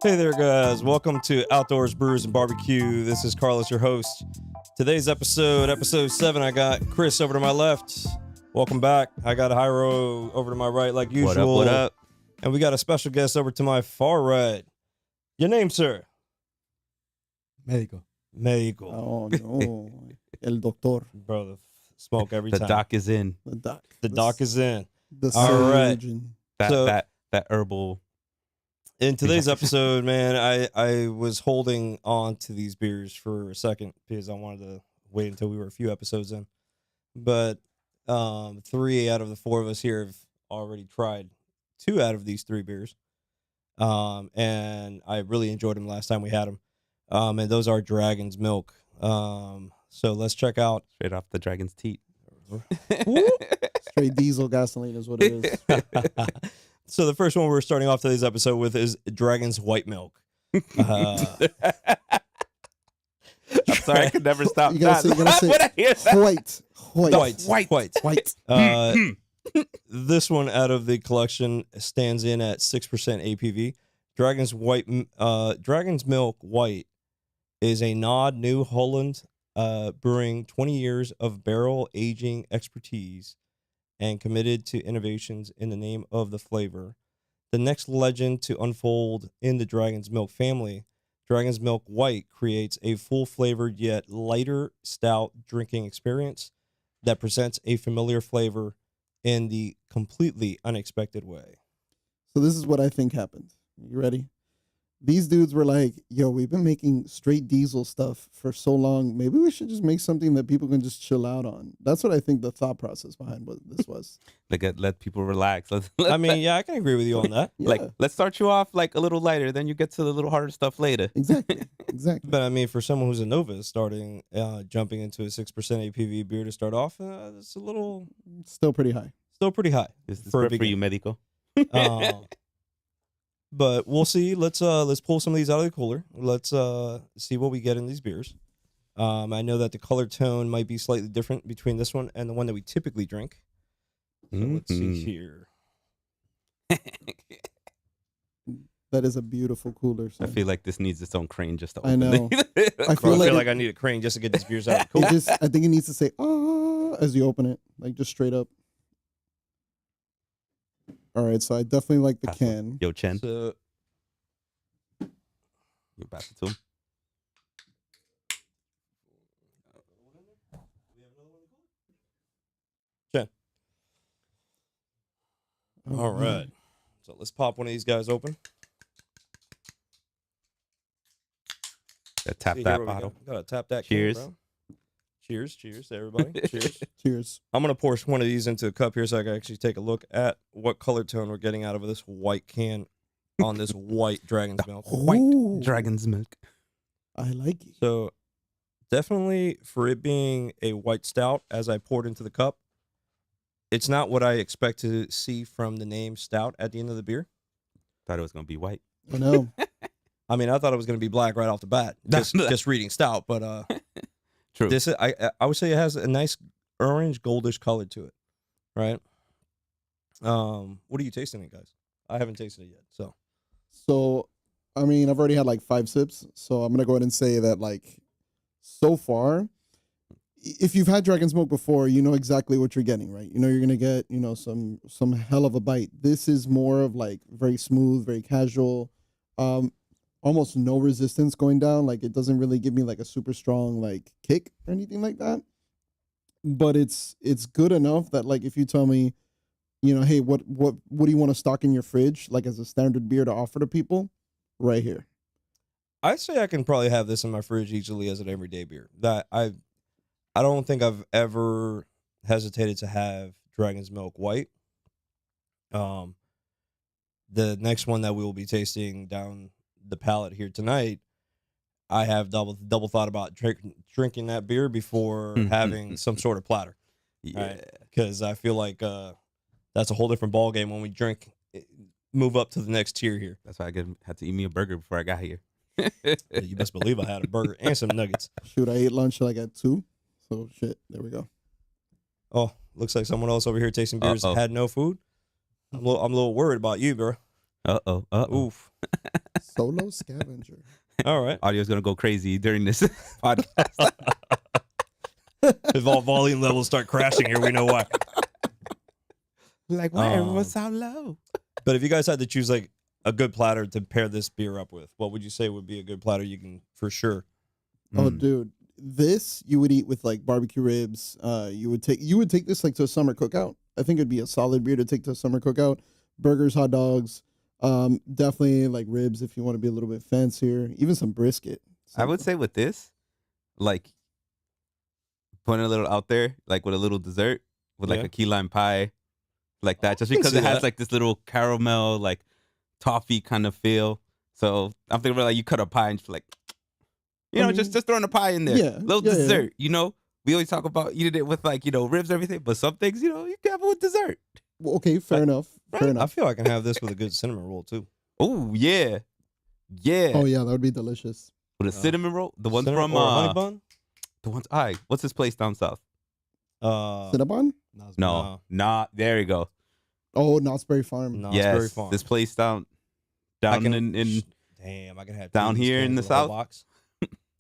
Hey there, guys. Welcome to Outdoors, Brews, and Barbecue. This is Carlos, your host. Today's episode 7, I got Chris over to my left. Welcome back. I got Hyro over to my right like usual. What up? And we got a special guest over to my far right. Your name, sir? Médico. Médico. Oh, no. El doctor. Bro, the smoke every The time. doc is in. The doc. The doc is in. The All right. surgeon. That herbal. In today's episode, man, I was holding on to these beers for a second because I wanted to wait until we were a few episodes in. But 3 out of the 4 of us here have already tried 2 out of these 3 beers. And I really enjoyed them last time we had them. And those are Dragon's Milk. So let's check out. Straight off the dragon's teeth. Straight diesel gasoline is what it is. So the first one we're starting off today's episode with is Dragon's White Milk. I'm sorry, I could never stop. You gotta say When I hear that. white. This one out of the collection stands in at 6% APV. Dragon's Milk White is a nod new Holland Brewing 20 years of barrel aging expertise and committed to innovations in the name of the flavor. The next legend to unfold in the Dragon's Milk family, Dragon's Milk White creates a full-flavored yet lighter stout drinking experience that presents a familiar flavor in the completely unexpected way. So this is what I think happened. You ready? These dudes were like, yo, we've been making straight diesel stuff for so long. Maybe we should just make something that people can just chill out on. That's what I think the thought process behind what this was. Like, let people relax. I mean, yeah, I can agree with you on that. Yeah. Like, let's start you off like a little lighter, then you get to the little harder stuff later. Exactly. But I mean, for someone who's a novice starting, jumping into a 6% APV beer to start off, it's a little, Still pretty high. still pretty high. This is For a for you, Medico. But we'll see. Let's pull some of these out of the cooler. Let's see what we get in these beers. I know that the color tone might be slightly different between this one and the one that we typically drink. So let's see here. That is a beautiful cooler. I So. feel like this needs its own crane just to I open know. it. I Bro, I feel feel like like I need a crane just to get these beers out of the cooler. I think it needs to say as you open it, like just straight up. All right, so I definitely like the Pass it. can. Yo, Chen, So, you pass it to him. all right. So let's pop one of these guys open. Tap See, here that we go. bottle. Gotta tap that. Cheers. Can, bro. Cheers to everybody. Cheers. Cheers. I'm gonna pour one of these into a cup here so I can actually take a look at what color tone we're getting out of this white can on this white Dragon's Milk. Ooh, Dragon's milk. I like it. So definitely for it being a white stout, as I poured into the cup, it's not what I expect to see from the name stout at the end of the beer. Thought it was gonna be white. I know. I mean, I thought it was gonna be black right off the bat, just reading stout, but True. this is, I would say it has a nice orange goldish color to it, right? What are you tasting it, guys? I haven't tasted it yet, So, I mean, I've already had like 5 sips, so I'm gonna go ahead and say that like so far, if you've had Dragon's Milk before, you know exactly what you're getting, right? You know you're gonna get, some hell of a bite. This is more of like very smooth, very casual, almost no resistance going down. Like it doesn't really give me like a super strong like kick or anything like that. But it's good enough that like if you tell me, hey, what do you want to stock in your fridge like as a standard beer to offer to people, right here. I'd say I can probably have this in my fridge easily as an everyday beer. That I don't think I've ever hesitated to have Dragon's Milk White. The next one that we will be tasting down the palate here tonight, I have double thought about drinking that beer before having some sort of platter. Yeah. Because I feel like that's a whole different ball game when we move up to the next tier here. That's why I had to eat me a burger before I got here. You best believe I had a burger and some nuggets. Shoot, I ate lunch like at 2. So shit, there we go. Oh, looks like someone else over here tasting beers Uh-oh. had no food. I'm a little worried about you, bro. Uh-oh. Oof. Solo scavenger. All right. Audio's going to go crazy during this podcast. If all volume levels start crashing here, we know why. Like, why everyone sound low? But if you guys had to choose like a good platter to pair this beer up with, what would you say would be a good platter you can for sure? Oh, dude, this you would eat with like barbecue ribs. You would take this like to a summer cookout. I think it'd be a solid beer to take to a summer cookout. Burgers, hot dogs, definitely like ribs if you want to be a little bit fancier. Even some brisket. I would say with this, like putting a little out there, like with a little dessert, with like a key lime pie, like that, just because it has like this little caramel, like toffee kind of feel. So I'm thinking about like you cut a pie and just like, just throwing a pie in there, little dessert. You know, we always talk about eating it with like ribs and everything, but some things you can have it with dessert. Well, okay, fair enough. Fair enough. I feel I can have this with a good cinnamon roll too. Oh yeah. Oh yeah, that would be delicious. With a cinnamon roll, the ones Cinnamon from or honey bun. the ones. What's this place down south? Cinnabon? No, not there. You go. Oh, Knott's Berry Farm. Knott's Berry Farm. This place down in damn, I can have down here in the south. Box.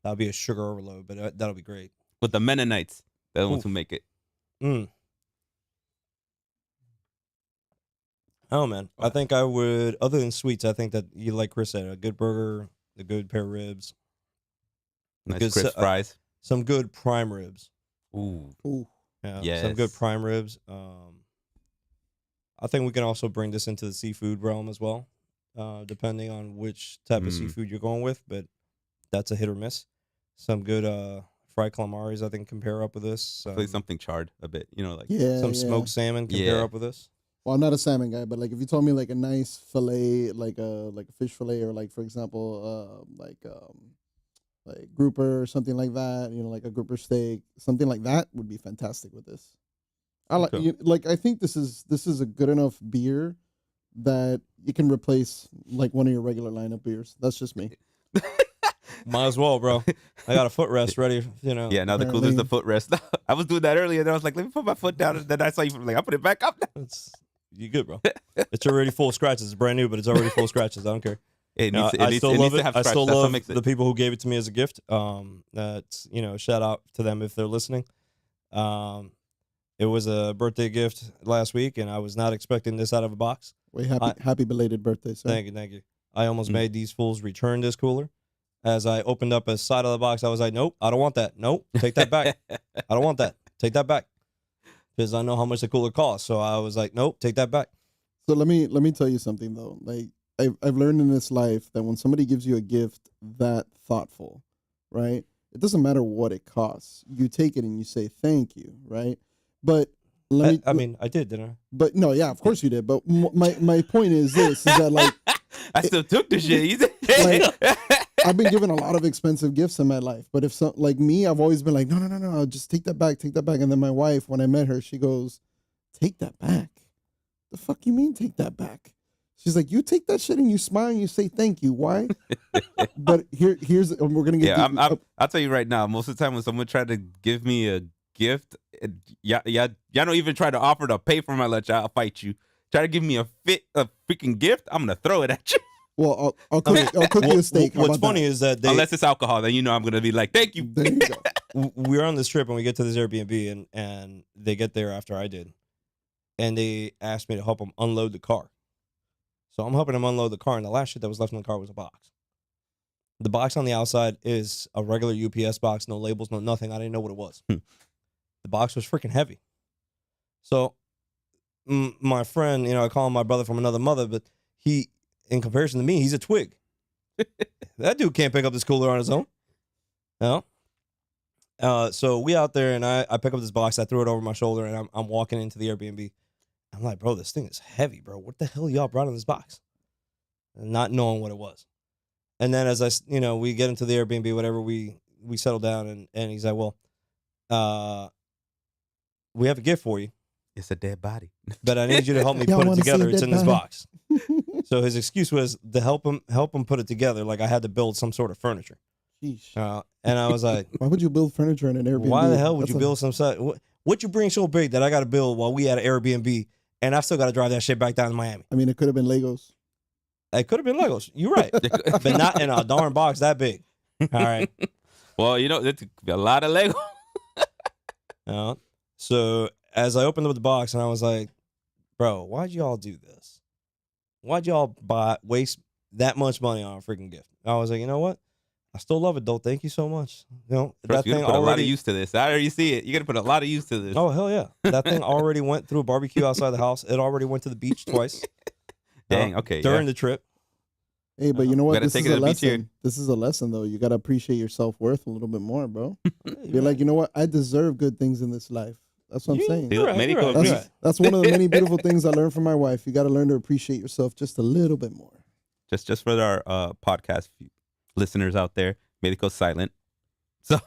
That'll be a sugar overload, but that'll be great. With the Mennonites, they're the ones who make it. Oh man, I think I would. Other than sweets, I think that you like Chris said, a good burger, a good pair of ribs, Nice crisp fries, some good prime ribs. Ooh. Yeah, some good prime ribs. I think we can also bring this into the seafood realm as well, depending on which type of seafood you're going with. But that's a hit or miss. Some good fried calamaris, I think, can pair up with this. Hopefully something charred a bit, like some smoked salmon can pair up with this. Well, I'm not a salmon guy, but like if you told me like a nice fillet, like a fish fillet, or like for example, like grouper or something like that, like a grouper steak, something like that would be fantastic with this. I think this is a good enough beer that you can replace like one of your regular lineup beers. That's just me. Might as well, bro. I got a footrest ready, Yeah, now the cooler's the footrest. I was doing that earlier, and I was like, let me put my foot down, and then I saw you like, I put it back up. You good, bro? It's already full of scratches. It's brand new, but it's already full of scratches. I don't care. I still love it. I still love the people who gave it to me as a gift. That's shout out to them if they're listening. It was a birthday gift last week, and I was not expecting this out of a box. Wait, happy belated birthday, sir. Thank you. I almost made these fools return this cooler. As I opened up a side of the box, I was like, nope, I don't want that. Nope, take that back. I don't want that. Take that back. Because I know how much the cooler costs. So I was like, nope, take that back. So let me tell you something, though. Like, I've learned in this life that when somebody gives you a gift that thoughtful, right, it doesn't matter what it costs. You take it and you say thank you, right? But I mean, I did, didn't I? But no, yeah, of course you did. But my point is this, is that like... I still took the shit. I've been given a lot of expensive gifts in my life, but if so, like me, I've always been like, no, just take that back. And then my wife, when I met her, she goes, take that back. The fuck you mean take that back? She's like, you take that shit and you smile and you say thank you. Why? But here's we're gonna get. I'll tell you right now. Most of the time when someone tried to give me a gift, y'all don't even try to offer to pay for my lunch. I'll fight you. Try to give me a freaking gift, I'm gonna throw it at you. Well, I'll cook you a steak. What's funny is that unless it's alcohol, then I'm gonna be like, thank you. There you go. We're on this trip and we get to this Airbnb and they get there after I did, and they asked me to help them unload the car. So I'm helping them unload the car, and the last shit that was left in the car was a box. The box on the outside is a regular UPS box, no labels, no nothing. I didn't know what it was. The box was freaking heavy. So my friend, I call him my brother from another mother, but he, in comparison to me, he's a twig. That dude can't pick up this cooler on his own. No. So we out there, and I pick up this box. I threw it over my shoulder, and I'm walking into the Airbnb. I'm like, bro, this thing is heavy, bro. What the hell y'all brought in this box? And not knowing what it was. And then as we get into the Airbnb, whatever, we settle down, and he's like, well, we have a gift for you. It's a dead body. But I need you to help me put it together. It's in this box. So his excuse was to help him put it together. Like I had to build some sort of furniture. Sheesh. And I was like, why would you build furniture in an Airbnb? Why the hell would you build some side? What you bring so big that I got to build while we at an Airbnb and I still got to drive that shit back down to Miami. I mean, it could have been Legos. It could have been Legos. You're right, but not in a darn box that big. All right. Well, you know, that's a lot of Lego. So as I opened up the box and I was like, bro, why'd y'all do this? Why'd y'all waste that much money on a freaking gift? I was like, you know what? I still love it, though. Thank you so much. You know, First, you gotta put a lot of use to this. I already see it. You gotta put a lot of use to this. Oh, hell yeah. That thing already went through a barbecue outside the house. It already went to the beach twice. Dang, okay. During the trip. Hey, but you know what? This is a lesson. This is a lesson, though. You got to appreciate your self-worth a little bit more, bro. You're like, you know what? I deserve good things in this life. That's what I'm saying. That's one of the many beautiful things I learned from my wife. You got to learn to appreciate yourself just a little bit more. Just for our podcast listeners out there, Medico's silent. So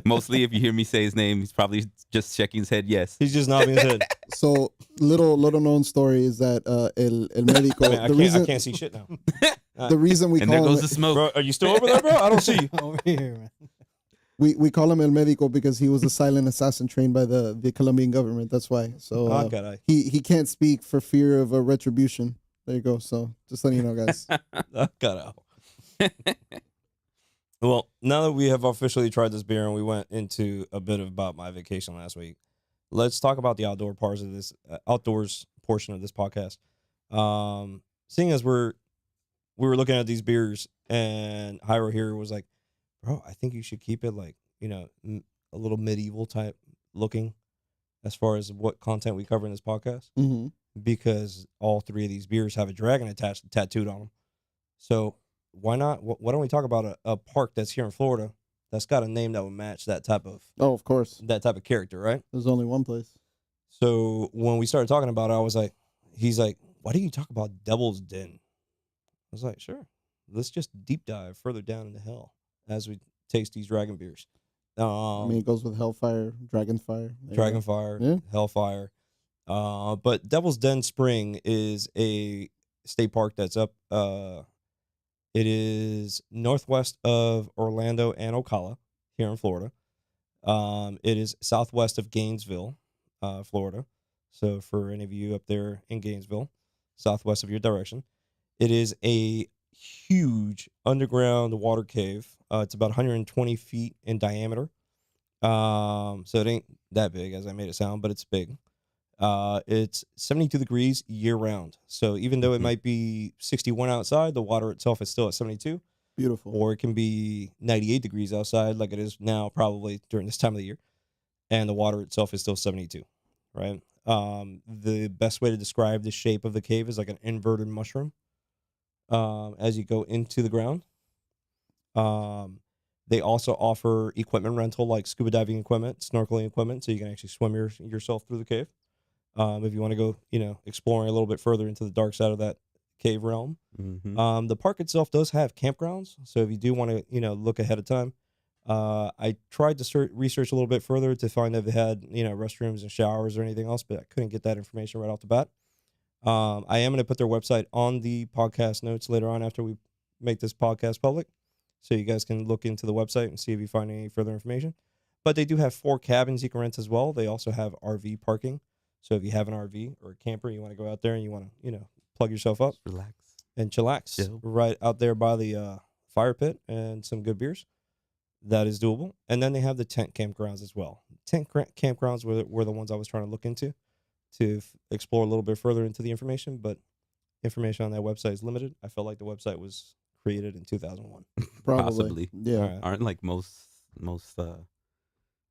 mostly if you hear me say his name, he's probably just shaking his head yes. He's just nodding his head. So little known story is that El Medico. I can't see shit now. The reason we and call there goes him, the smoke. Bro, are you still over there, bro? I don't see you. Over here, man. We call him El Medico because he was a silent assassin trained by the Colombian government. That's why. So he can't speak for fear of a retribution. There you go. So just letting you know, guys. Well, now that we have officially tried this beer and we went into a bit about my vacation last week, let's talk about the outdoors portion of this podcast. Seeing as we were looking at these beers and Hyro here was like, bro, I think you should keep it like, you know, a little medieval type looking as far as what content we cover in this podcast. Mm-hmm. Because all three of these beers have a dragon tattooed on them. So why not? Why don't we talk about a park that's here in Florida that's got a name that would match that type of of course, that type of character, right? There's only one place. So when we started talking about it, I was like, he's like, why do you talk about Devil's Den? I was like, sure, let's just deep dive further down into hell as we taste these dragon beers. I mean, it goes with Hellfire, Dragonfire, Hellfire. But Devil's Den Spring is a state park that's up. It is northwest of Orlando and Ocala here in Florida. It is southwest of Gainesville, Florida. So for any of you up there in Gainesville, southwest of your direction, it is a huge underground water cave. It's about 120 feet in diameter. So it ain't that big as I made it sound, but it's big. It's 72 degrees year round. So even though it might be 61 outside, the water itself is still at 72. Beautiful. Or it can be 98 degrees outside like it is now probably during this time of the year. And the water itself is still 72, right? The best way to describe the shape of the cave is like an inverted mushroom as you go into the ground. They also offer equipment rental like scuba diving equipment, snorkeling equipment, so you can actually swim yourself through the cave. If you want to go, exploring a little bit further into the dark side of that cave realm. Mm-hmm. The park itself does have campgrounds, so if you do want to, look ahead of time, I tried to research a little bit further to find if it had, restrooms and showers or anything else, but I couldn't get that information right off the bat. I am going to put their website on the podcast notes later on after we make this podcast public, so you guys can look into the website and see if you find any further information. But they do have 4 cabins you can rent as well. They also have RV parking. So if you have an RV or a camper, you want to go out there and you want to, plug yourself up, relax and chillax right out there by the fire pit and some good beers. That is doable. And then they have the tent campgrounds as well. Tent campgrounds were the ones I was trying to look into to explore a little bit further into the information, but information on that website is limited. I felt like the website was created in 2001. Probably. Possibly. Yeah. Right. Aren't like most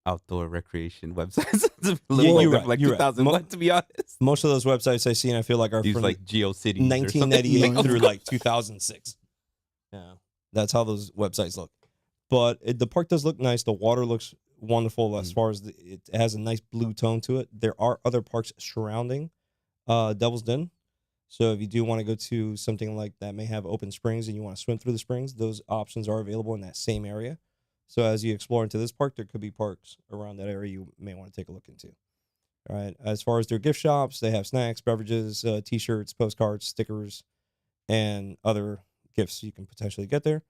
outdoor recreation websites you're right. like You're 2001 right. to be honest. Most of those websites I see, and I feel like are These from like GeoCities 1998 through like 2006. Yeah, that's how those websites look. But the park does look nice. The water looks wonderful as far as it has a nice blue tone to it. There are other parks surrounding Devil's Den. So if you do want to go to something like that may have open springs and you want to swim through the springs, those options are available in that same area. So as you explore into this park, there could be parks around that area you may want to take a look into. All right. As far as their gift shops, they have snacks, beverages, T-shirts, postcards, stickers, and other gifts you can potentially get there.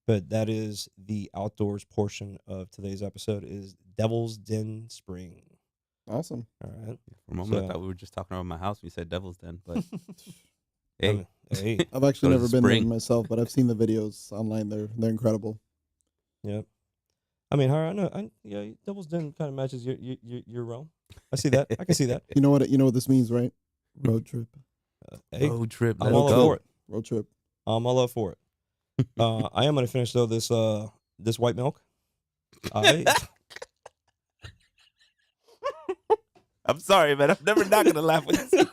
But that is the outdoors portion of today's episode is Devil's Den Spring. Awesome. All right. For a moment, So- I thought we were just talking about my house. We said Devil's Den, but I hey, mean, hey. I've actually Go to never the been there spring. myself, but I've seen the videos online. They're incredible. Yep. I mean, I know. Yeah, Devil's Den kind of matches your realm. I see that. I can see that. You know what this means, right? Road trip. Hey, road trip. I'm Let's all up go. for it. Road trip. I'm all up for it. I am gonna finish though this white milk. I I'm sorry, man. I'm never not gonna laugh with this.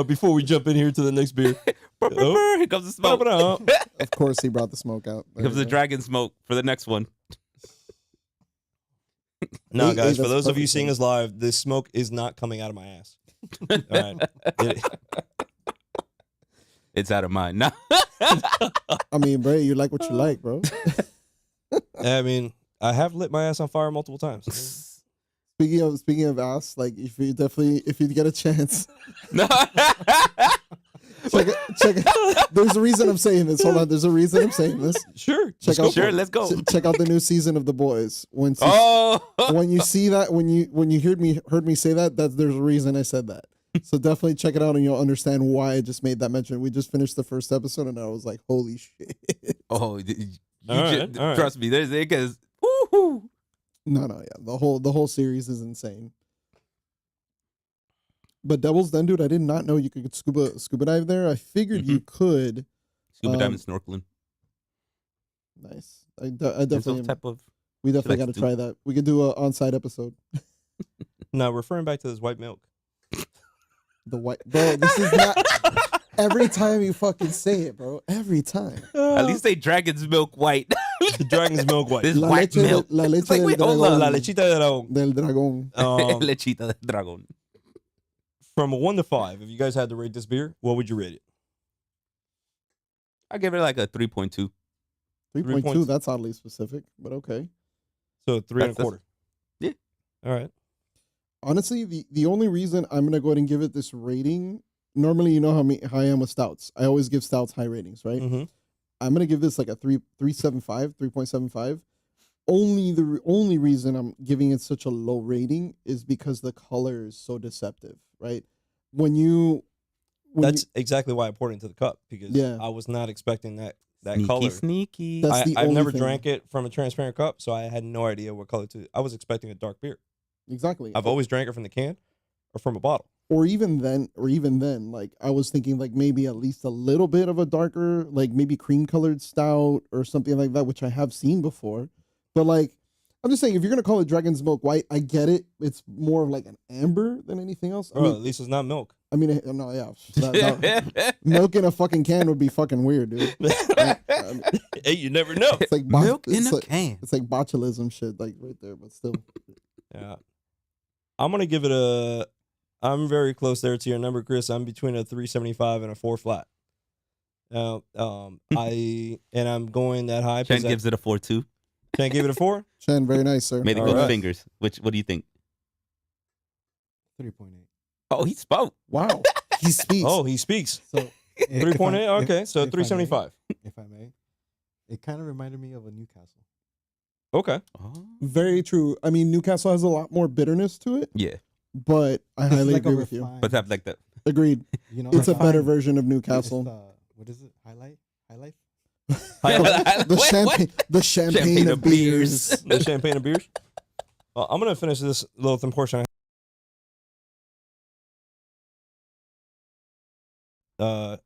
before we jump in here to the next beer. Here comes the smoke. Here Of course, he brought the smoke out. There comes we the go. dragon smoke for the next one. No, Hey, guys, for that's those of you perfect, seeing man. us live, this smoke is not coming out of my ass. All right. It's out of mine. No. I mean, bro, you like what you like, bro. I mean, I have lit my ass on fire multiple times. Speaking of ass, like if you get a chance, No. check it. There's a reason I'm saying this. Hold on, there's a reason I'm saying this. Sure. Check Let's go out for Sure, it. let's go. Check out the new season of The Boys. When you see that, when you heard me say that, there's a reason I said that. So definitely check it out, and you'll understand why I just made that mention. We just finished the first episode, and I was like, "Holy shit!" Oh, All right. trust me. There's it because woohoo. No, yeah, the whole series is insane. But Devil's Den, dude, I did not know you could scuba dive there. I figured you could. Scuba diving, snorkeling. Nice. I There's definitely. some type of. We definitely like got to to try that. We could do an on-site episode. No, referring back to this white milk. The white, bro. This is not. Every time you fucking say it, bro. Every time. At least say dragon's milk white. The dragon's milk white. This La white leche, milk. la leche It's like, del wait, hold dragón. on. La lechita de dragón. Del dragón. Lechita de dragon. From a 1 to 5, if you guys had to rate this beer, what would you rate it? I give it like a 3.2. 3.2. That's oddly specific, but okay. So 3.25. Yeah. All right. Honestly, the only reason I'm gonna go ahead and give it this rating. Normally, you know how I am with stouts. I always give stouts high ratings, right? Mm-hmm. I'm gonna give this like a 3.75. The only reason I'm giving it such a low rating is because the color is so deceptive, right? That's exactly why I poured it into the cup, because Yeah. I was not expecting that Sneaky, color. sneaky. That's the I've only never thing. drank it from a transparent cup, so I had no idea what color to. I was expecting a dark beer. Exactly. I've always drank it from the can or from a bottle. Or even then, like I was thinking like maybe at least a little bit of a darker, like maybe cream colored stout or something like that, which I have seen before. But like, I'm just saying, if you're gonna call it Dragon's Milk White, I get it. It's more of like an amber than anything else. At least it's not milk. I mean, no, yeah, milk in a fucking can would be fucking weird, dude. Hey, you never know. It's like Milk in it's a like, can. It's like botulism shit, like right there, but still. Yeah. I'm gonna give it I'm very close there to your number, Chris. I'm between a 3.75 and a 4 flat. I'm going that high. Chen gives it a 4.2. Can't give it a 4. Chen, very nice, sir. Made the All good right. fingers. What do you think? 3.8. Oh, he spoke. Wow, he speaks. Oh, he speaks. So 3.8. Okay, so 3.75. If I may, it kind of reminded me of a Newcastle. Okay. Oh. Very true. I mean, Newcastle has a lot more bitterness to it, Yeah, but I This is highly like a agree with you. refined- but have like that. Agreed. you know, It's a better refined- version of it's Newcastle. what is it? Highlight? The champagne of beers. The champagne and beers. Well, I'm gonna finish this little thin portion. And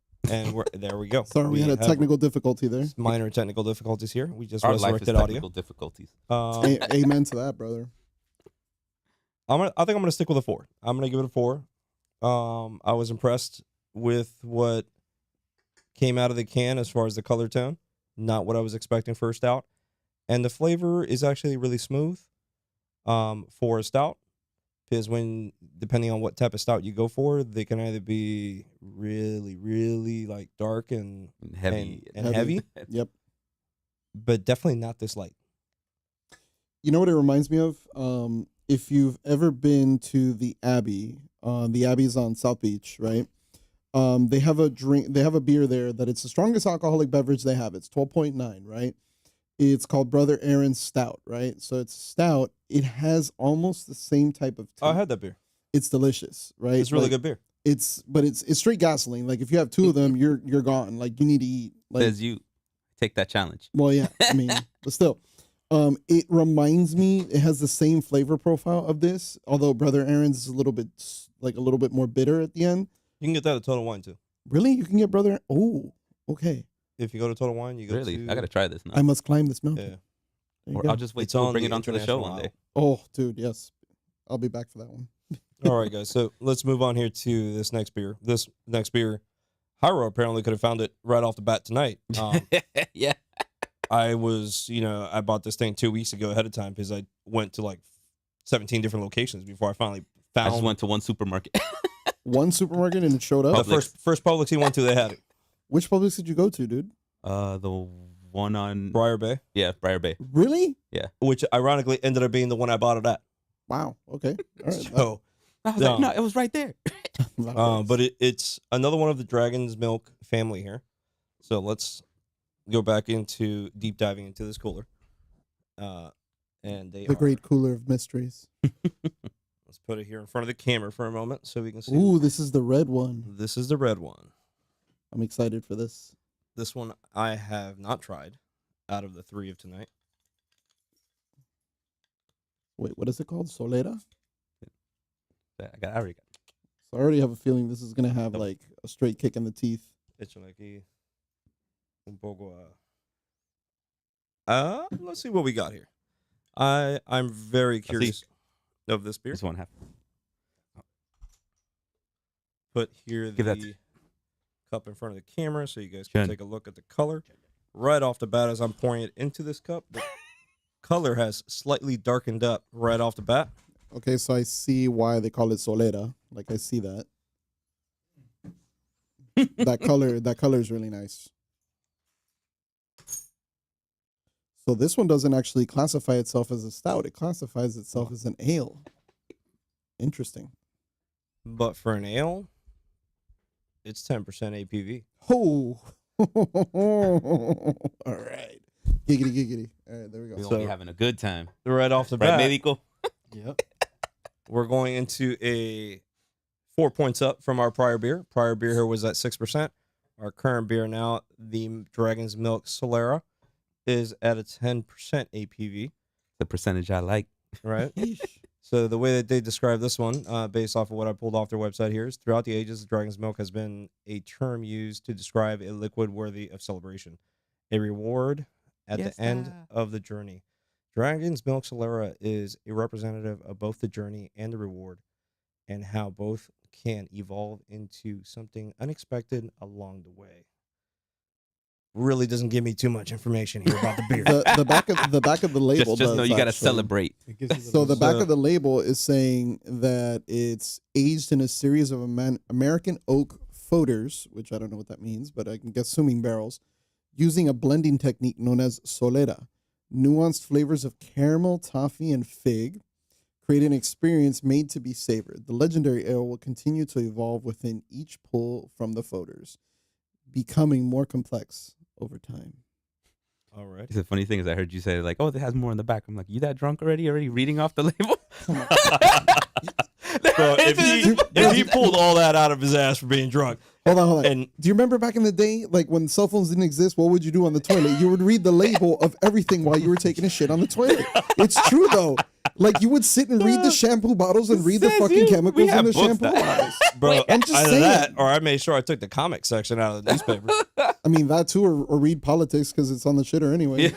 there we go. Sorry, we had a have technical difficulty there. minor technical difficulties here. We just Our life is resurrected audio. technical difficulties. Amen to that, brother. I think I'm gonna stick with a 4. I'm gonna give it a 4. I was impressed with what came out of the can as far as the color tone. Not what I was expecting for a stout, and the flavor is actually really smooth for a stout. Because depending on what type of stout you go for, they can either be really, really like dark and Heavy. and heavy, Yep. but definitely not this light. You know what it reminds me of? If you've ever been to the Abbey is on South Beach, right? They have a beer there that it's the strongest alcoholic beverage they have. It's 12.9, right? It's called Brother Aaron's Stout, right? So it's stout. It has almost the same type of taste. Oh, I had that beer. It's delicious, right? It's really Like, good beer. It's straight gasoline. Like if you have two of them, you're gone. Like you need to eat. Like Says you take that challenge. well, yeah. I mean, but still, it reminds me. It has the same flavor profile of this, although Brother Aaron's is a little bit more bitter at the end. You can get that at Total Wine too. Really, you can get Brother. Oh, okay. If you go to Total Wine, you go Really? to. I gotta try this now. I must climb this mountain. Yeah. There you Or go. I'll just wait It's till on we bring the it onto the show international one day. Oh, dude, yes. I'll be back for that one. All right, guys. So let's move on here to this next beer. This next beer, Hyro apparently could have found it right off the bat tonight. Yeah. I bought this thing 2 weeks ago ahead of time because I went to like 17 different locations before I finally I found just went to one supermarket. One supermarket and it showed up. the first Publix he went to. They had it. Which Publix did you go to, dude? The one on Briar Bay, Briar Bay. Really? which ironically ended up being the one I bought it at. Wow. Okay. All right. So, I was like, no, it was right there. but it's another one of the Dragon's Milk family here. So let's go back into deep diving into this cooler. And the great cooler of mysteries. Let's put it here in front of the camera for a moment so we can see. Ooh, this is the red one. This is the red one. I'm excited for this. This one I have not tried out of the three of tonight. Wait, what is it called? Solera? I already got it. So I already have a feeling this is gonna have like a straight kick in the teeth. Hecho aquí un poco. Let's see what we got here. I'm very curious of this beer. This one half. Put here Give that the cup in front of the camera so you guys can Jen. take a look at the color. Right off the bat, as I'm pouring it into this cup, the color has slightly darkened up right off the bat. Okay, so I see why they call it Solera. Like I see that. that color is really nice. So this one doesn't actually classify itself as a stout. It classifies itself as an ale. Interesting. But for an ale, it's 10% APV. Oh. All right. Giggity. All right, there we go. We're So- gonna be having a good time. Right off the Right, bat, Medico? Yep. we're going into a 4 points up from our prior beer. Prior beer here was at 6%. Our current beer now, the Dragon's Milk Solera, is at a 10% APV, The percentage I like. right? So the way that they describe this one, based off of what I pulled off their website here, is throughout the ages, Dragon's Milk has been a term used to describe a liquid worthy of celebration, a reward at Yes, the end sir. of the journey. Dragon's Milk Solera is a representative of both the journey and the reward, and how both can evolve into something unexpected along the way. Really doesn't give me too much information here about the beer. the back of the label Just know does you gotta actually. celebrate. It gives you So the back So- of the label is saying that it's aged in a series of American oak foeders, which I don't know what that means, but I can guess assuming barrels, using a blending technique known as solera. Nuanced flavors of caramel, toffee, and fig create an experience made to be savored. The legendary ale will continue to evolve within each pull from the foeders, becoming more complex over time. All right. The funny thing is, I heard you say like, "Oh, it has more in the back." I'm like, "You that drunk already? Already reading off the label?" Bro, if he pulled all that out of his ass for being drunk, Hold on. and Do you remember back in the day, like when cell phones didn't exist, what would you do on the toilet? You would read the label of everything while you were taking a shit on the toilet. It's true though. Like you would sit and read the shampoo bottles and read the Says fucking you. chemicals We in have the books shampoo that- bottles. bro, I'm just either saying. that, or I made sure I took the comic section out of the newspaper. I mean that too, or read politics because it's on the shitter anyway.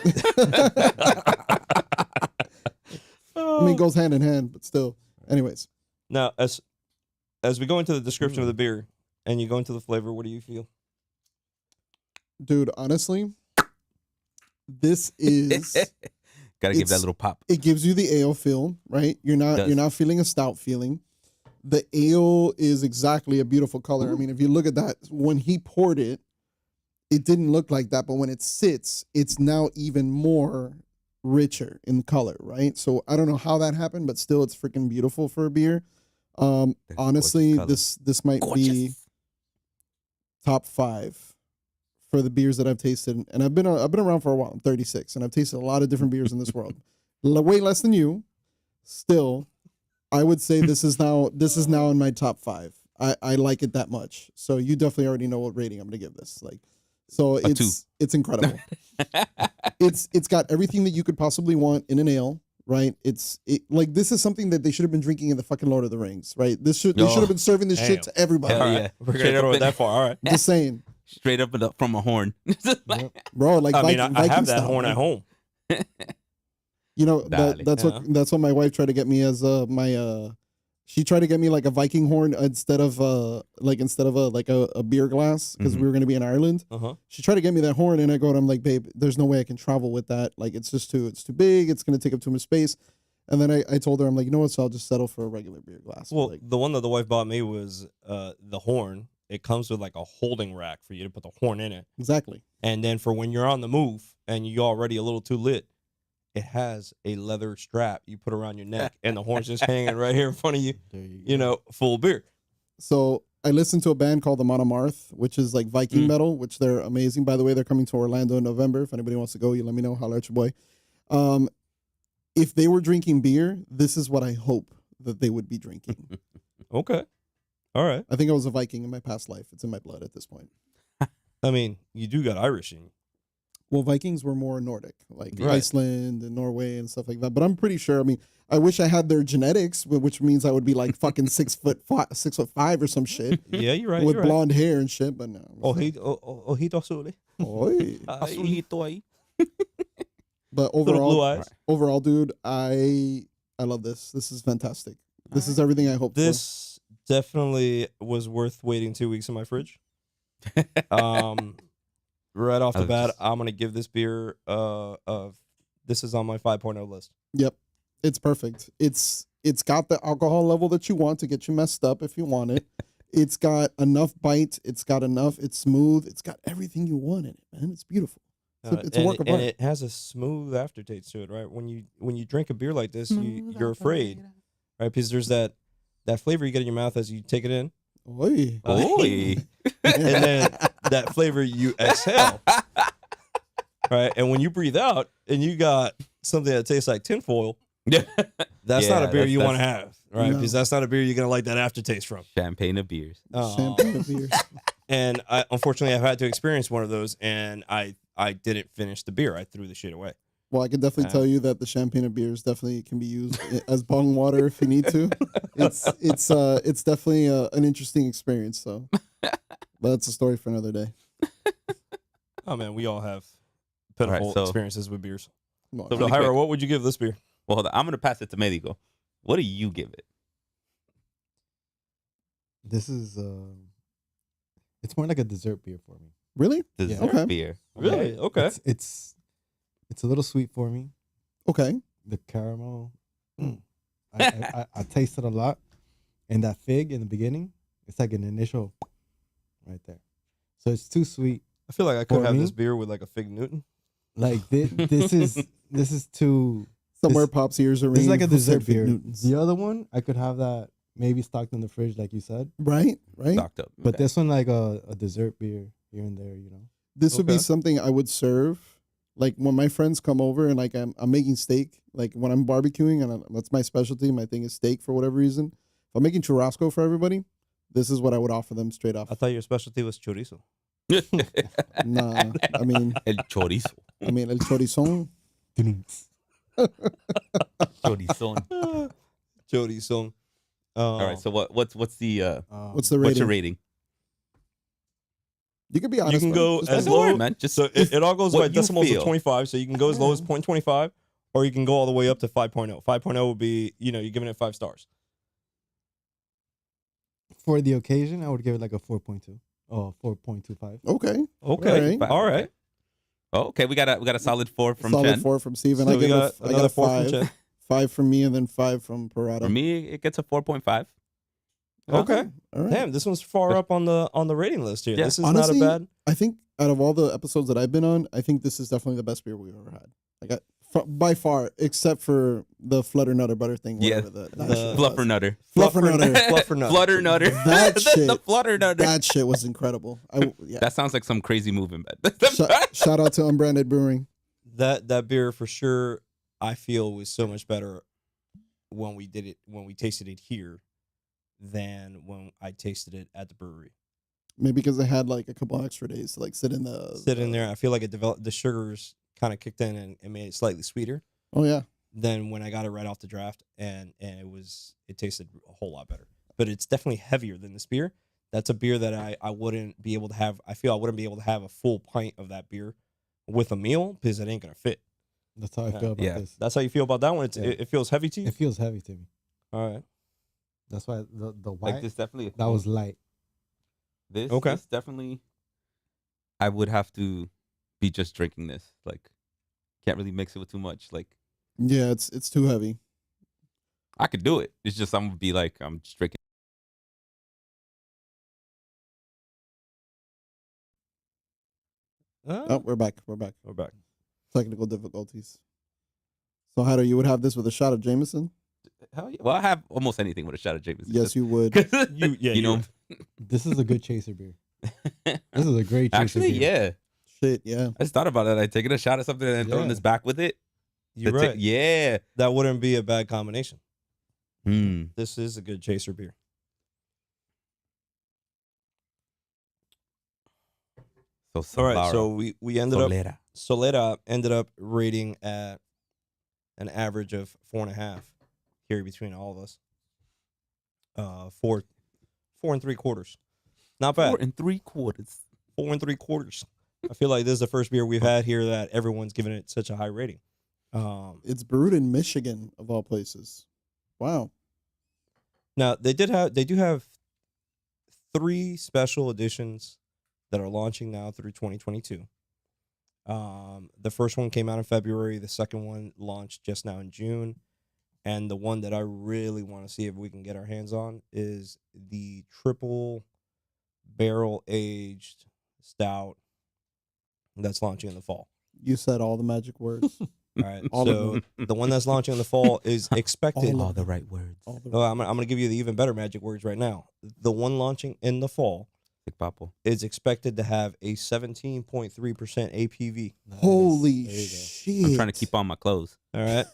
I mean, it goes hand in hand, but still. Anyways, Now, as we go into the description of the beer and you go into the flavor, what do you feel? dude, honestly, this is. Gotta give that It's- little pop. It gives you the ale feel, right? You're Does. not feeling a stout feeling. The ale is exactly a beautiful color. I mean, if you look at that, when he poured it, it didn't look like that, but when it sits, it's now even more richer in color, right? So I don't know how that happened, but still, it's freaking beautiful for a beer. Honestly, gorgeous color. this might be Gorgeous. top 5 for the beers that I've tasted, and I've been around for a while. I'm 36, and I've tasted a lot of different beers in this world. Way less than you. Still, I would say this is now in my top 5. I like it that much. So you definitely already know what rating I'm gonna give this. Like, so it's incredible. It's got everything that you could possibly want in an ale, right? Like this is something that they should have been drinking in the fucking Lord of the Rings, right? They should have been serving this shit to everybody. Hell Yeah, we're gonna throw it that far. All right, Just saying, Straight up from a horn. bro. Like I mean, Viking I have that style, horn man. at home. You know Dale. that's what my wife tried to get me as she tried to get me like a Viking horn instead of a beer glass because we were gonna be in Ireland. She tried to get me that horn and I'm like, babe, there's no way I can travel with that. Like it's too big. It's gonna take up too much space. And then I told her, I'm like, you know what? So I'll just settle for a regular beer glass. Well, like, the one that the wife bought me was the horn. It comes with like a holding rack for you to put the horn in it. exactly. And then for when you're on the move and you're already a little too lit, it has a leather strap you put around your neck and the horn's just hanging right here in front of you, There you go. you know, full of beer. So I listened to a band called the Monomarth, which is like Viking metal, which they're amazing. By the way, they're coming to Orlando in November. If anybody wants to go, you let me know. Holler at your boy. If they were drinking beer, this is what I hope that they would be drinking. Okay. All right. I think I was a Viking in my past life. It's in my blood at this point. I mean, you do got Irish in you. Well, Vikings were more Nordic, like Right. Iceland and Norway and stuff like that. But I'm pretty sure. I mean, I wish I had their genetics, which means I would be like fucking 6'5" or some shit Yeah, you're right. with you're right. blonde hair and shit. But no. Ojito azul. Oy. Azulito ahí. But Little blue overall, eyes. dude, I love this. This is fantastic. This is everything I hoped This definitely was worth waiting 2 weeks in my fridge. Right off the bat, I'm gonna give this beer this is on my 5.0 list. for. Yep, it's perfect. It's got the alcohol level that you want to get you messed up if you want it. It's got enough bite. It's got enough. It's smooth. It's got everything you want in it, man. It's beautiful. It's a work of art. And it has a smooth aftertaste to it, right? When you drink a beer like this, you're afraid, right? Because there's that flavor you get in your mouth as you take it in, Oy. Oy. and then that flavor you exhale, right? And when you breathe out, and you got something that tastes like tinfoil, that's not a beer you want to have, right? No. Because that's not a beer you're gonna like that aftertaste from. Champagne of beers. Champagne of beers. And unfortunately, I've had to experience one of those, and I didn't finish the beer. I threw the shit away. Well, I can definitely tell you that the champagne of beers definitely can be used as bong water if you need to. It's definitely an interesting experience. So, but that's a story for another day. Oh man, we all have pitiful so- experiences with beers. Well, So So, really Hyra, quick. what would you give this beer? Well, hold on. I'm gonna pass it to Medico. What do you give it? This is it's more like a dessert beer for me. really? Dessert Okay. beer. Really? Okay. It's a little sweet for me. Okay. The caramel, I taste it a lot, and that fig in the beginning, it's like an initial, right there. So it's too sweet. I feel like I could For have me? this beer with like a Fig Newton. Like this is too. Somewhere Pop's ears are This is ringing. like a Who dessert said Fig beer. Newtons? The other one, I could have that maybe stocked in the fridge, like you said. Right. Stocked up. But Okay. this one, like a dessert beer here and there, you know. This would be Okay. something I would serve. Like when my friends come over and like I'm making steak, like when I'm barbecuing and that's my specialty. My thing is steak for whatever reason. If I'm making churrasco for everybody, this is what I would offer them straight off. I thought your specialty was chorizo. Nah, I mean El chorizo. el chorizón. Chorizón. Chorizo. All right. So what's the What's the rating? what's your rating? You could be honest. You can man. go Just as be low. honest. man. Just So it all goes what by you decimals feel. of 25. So you can go as low as 0.25, or you can go all the way up to 5.0. 5.0 would be, you're giving it 5 stars. For the occasion, I would give it like a 4.2. Oh, 4.25. Okay. Okay. Alright. All right. Oh, okay. We got a solid 4 from Solid Chen. 4 from Steven. So I we give got I another got a 4 from 5. Chen. 5 from me and then 5 from Parada. For me, it gets a 4.5. Okay. All right. Damn, this one's far up on the rating list here. Yeah. This is Honestly, not a bad. I think out of all the episodes that I've been on, I think this is definitely the best beer we've ever had. Like by far, except for the Flutter Nutter Butter thing. Yeah, Whatever that the shit Fluffer was. Nutter. Fluffer Nutter. Fluffer Nutter. Flutter Nutter. That the shit. Flutter Nutter. That shit was incredible. Yeah. That sounds like some crazy movement. Shout out to Unbranded Brewing. That beer for sure, I feel was so much better when we tasted it here than when I tasted it at the brewery. Maybe because they had like a couple extra days to like sit in there. I feel like it developed, the sugars kind of kicked in and made it slightly sweeter Oh yeah. than when I got it right off the draft, and it tasted a whole lot better. But it's definitely heavier than this beer. That's a beer that I wouldn't be able to have. I feel I wouldn't be able to have a full pint of that beer with a meal because it ain't gonna fit. That's how I feel about this. That's how you feel about that one. Yeah. It feels heavy to you. It feels heavy to me. All right. That's why the white Like this definitely. that was light. This Okay. This definitely. I would have to be just drinking this. Like, can't really mix it with too much. Like, Yeah, it's too heavy. I could do it. It's just I'm gonna be like I'm just drinking. Oh, we're back. We're back. We're back. Technical difficulties. So, Hader, you would have this with a shot of Jameson? Hell yeah. Well, I have almost anything with a shot of Jameson. Yes, you would. You know. This is a good chaser beer. This is a great chaser Actually, beer. yeah. Shit, yeah. I just thought about it. Like taking a shot of something and then throwing Yeah. this back with it. You're That's it. right. Yeah. That wouldn't be a bad combination. Mm. This is a good chaser beer. So All right, Solera. so we ended up Solera. Solera ended up rating at an average of 4.5 here between all of us. 4 3/4. Not bad. 4 3/4. 4 3/4. I feel like this is the first beer we've had here that everyone's given it such a high rating. It's brewed in Michigan, of all places. Wow. Now they do have 3 special editions that are launching now through 2022. The first one came out in February. The second one launched just now in June. And the one that I really want to see if we can get our hands on is the triple barrel aged stout that's launching in the fall. You said all the magic words. All right. All of So the one that's launching in the fall is expected. All All of the right words. all the Oh, I'm going to give you the even better magic words right now. The one launching in the fall Big Papo. is expected to have a 17.3% APV. Nice. Holy There you go. shit. I'm trying to keep on my clothes. All right.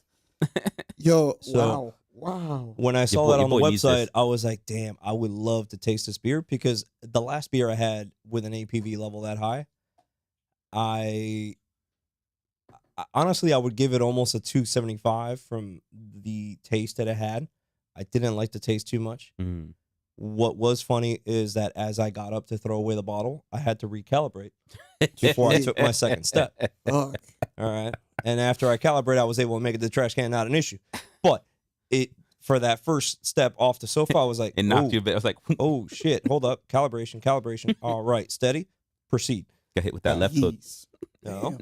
Yo, So- wow. When I saw boy- that on the your boy needs website, this. I was like, damn, I would love to taste this beer because the last beer I had with an APV level that high, honestly, I would give it almost a 275 from the taste that it had. I didn't like the taste too much. Mm. What was funny is that as I got up to throw away the bottle, I had to recalibrate before I took my second step. Fuck. All right. And after I calibrated, I was able to make it to the trash can, not an issue. But for that first step off the sofa, I was like, It knocked "Oh, you a bit. I was like, oh shit, hold up. Calibration. All right, steady, proceed. got hit with that left hook. Jeez. No. Damn.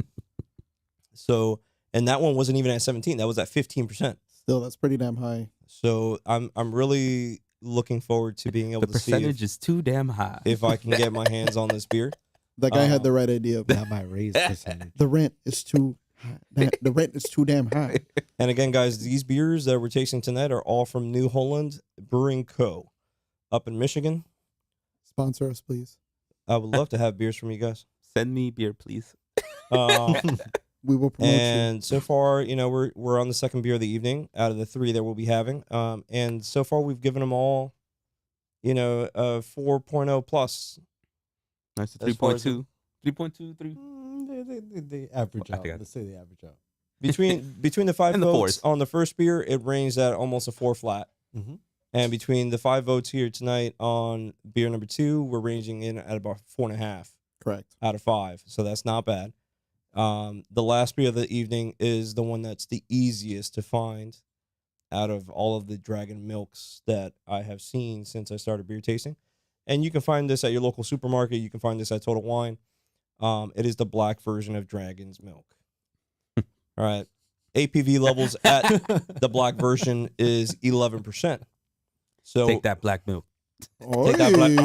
So, and that one wasn't even at 17. That was at 15%. Still, that's pretty damn high. So I'm really looking forward to being able The to see percentage is too damn high. if I can get my hands on this beer. That guy had the right idea. That might raise percentage. The rent is too high. The rent is too damn high. And again, guys, these beers that we're tasting tonight are all from New Holland Brewing Co. up in Michigan. Sponsor us, please. I would love to have beers from you guys. Send me beer, please. We will promote And so far, we're on the second beer of the evening out of the 3 that we'll be having. And so far, we've given them all, a 4.0 plus. Nice. As far as 3.2. 3.2, 3. They average I out. think I- Let's say they average out. Between the 5 And the votes fours. on the first beer, it ranged at almost a 4 flat. Mm-hmm. And between the 5 votes here tonight on beer number 2, we're ranging in at about 4.5 Correct. out of 5. So that's not bad. The last beer of the evening is the one that's the easiest to find out of all of the Dragon Milks that I have seen since I started beer tasting. And you can find this at your local supermarket. You can find this at Total Wine. It is the black version of Dragon's Milk. All right. APV levels at the black version is 11%. So Take that black milk. Take that black-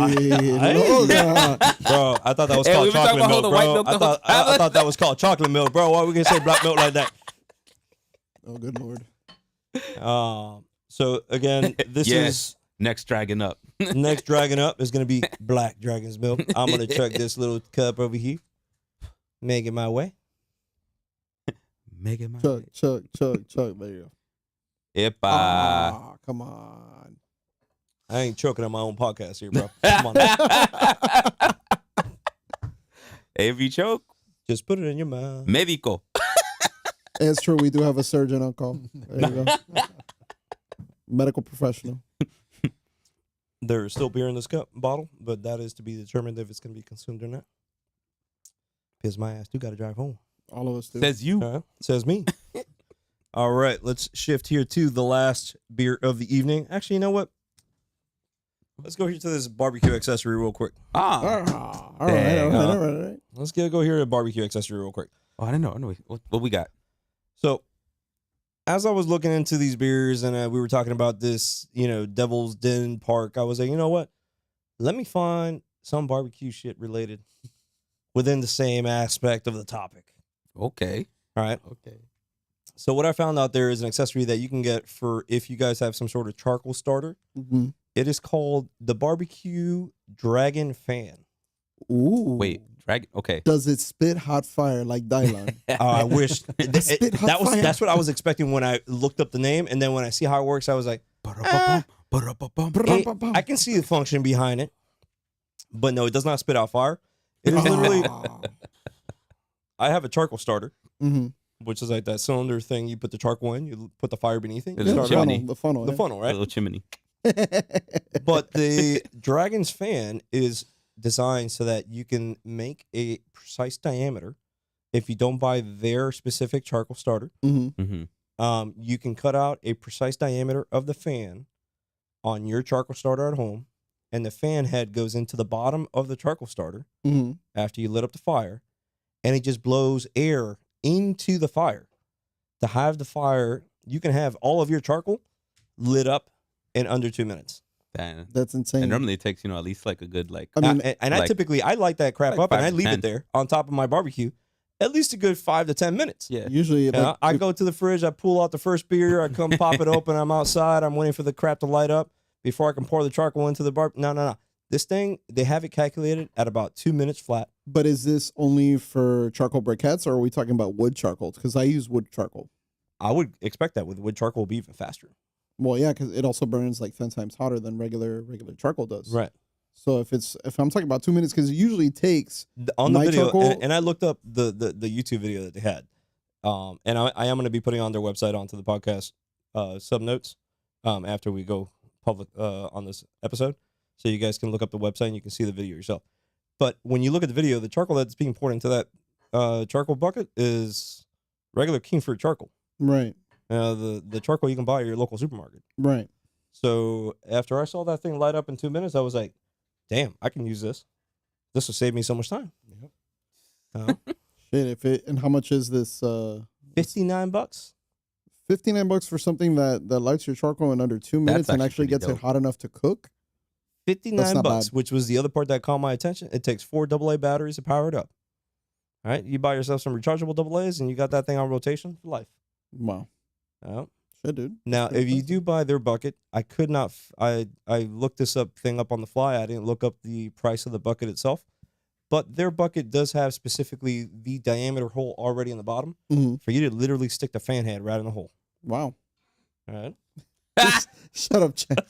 bro, I thought that was Hey, called we been talking chocolate about milk, the white bro. milk I the whole thought time. that was called chocolate milk, bro. Why we gonna say black milk like that? Oh, good Lord. So again, this is next dragon up. next dragon up is gonna be Black Dragon's Milk. I'm gonna chug this little cup over here, make it my way. Make it my Chug. There you go. Epa. Ah, come on. I ain't choking on my own podcast here, bro. Come on, If you choke, just put it in your mouth. Médico. It's true. We do have a surgeon on call. There you go. Medical professional. There's still beer in this cup bottle, but that is to be determined if it's going to be consumed or not. Because my ass do got to drive home. All of us do. Says you. Says me. All right, let's shift here to the last beer of the evening. Actually, you know what? Let's go here to this barbecue accessory real quick. Ah. All right. Let's go here to barbecue accessory real quick. Oh, I didn't know. What we got? So, as I was looking into these beers and we were talking about this, Devil's Den Park, I was like, you know what? Let me find some barbecue shit related within the same aspect of the topic. Okay. All right. Okay. So what I found out there is an accessory that you can get for if you guys have some sort of charcoal starter. Mm-hmm. It is called the Barbecue Dragon Fan. Ooh. Wait, dragon. Okay. Does it spit hot fire like Dylon? I wish fire. that's what I was expecting when I looked up the name, and then when I see how it works, I was like, I can see the function behind it, but no, it does not spit out fire. It is literally. I have a charcoal starter, which is like that cylinder thing. You put the charcoal in, you put the fire beneath it. The chimney. The funnel, the funnel, A right? little chimney. But the Dragon's Fan is designed so that you can make a precise diameter. If you don't buy their specific charcoal starter, you can cut out a precise diameter of the fan on your charcoal starter at home, and the fan head goes into the bottom of the charcoal starter after you lit up the fire, and it just blows air into the fire. To have the fire, you can have all of your charcoal lit up in under 2 minutes. That's insane. And normally it takes, at least like a good I light that crap like up and 5 I to leave 10. it there on top of my barbecue at least a good 5 to 10 minutes. Yeah. Usually, I go to the fridge, I pull out the first beer, I come pop it open, I'm outside, I'm waiting for the crap to light up before I can pour the charcoal into the bar. No. This thing, they have it calculated at about 2 minutes flat. But is this only for charcoal briquettes, or are we talking about wood charcoal? Because I use wood charcoal. I would expect that with wood charcoal will be even faster. Well, yeah, because it also burns like 10 times hotter than regular charcoal does. Right. So if I'm talking about 2 minutes, because it usually takes on the video, charcoal, and I looked up the YouTube video that they had, and I am going to be putting on their website onto the podcast sub notes after we go public on this episode, so you guys can look up the website and you can see the video yourself. But when you look at the video, the charcoal that's being poured into that charcoal bucket is regular cane fruit charcoal. Right. The charcoal you can buy at your local supermarket. Right. So after I saw that thing light up in 2 minutes, I was like, damn, I can use this. This will save me so much time. Yep. Shit, and how much is this? $59. $59 for something that lights your charcoal in under 2 minutes and actually gets it hot enough to cook? $59, which was the other part that caught my attention. It takes 4 AA batteries to power it up. All right, you buy yourself some rechargeable AA's and you got that thing on rotation for life. Wow. Shit, dude. Now, if you do buy their bucket, I could not. I looked this thing up on the fly. I didn't look up the price of the bucket itself, but their bucket does have specifically the diameter hole already in the bottom for you to literally stick the fan head right in the hole. Wow. All right. Shut up, Chad.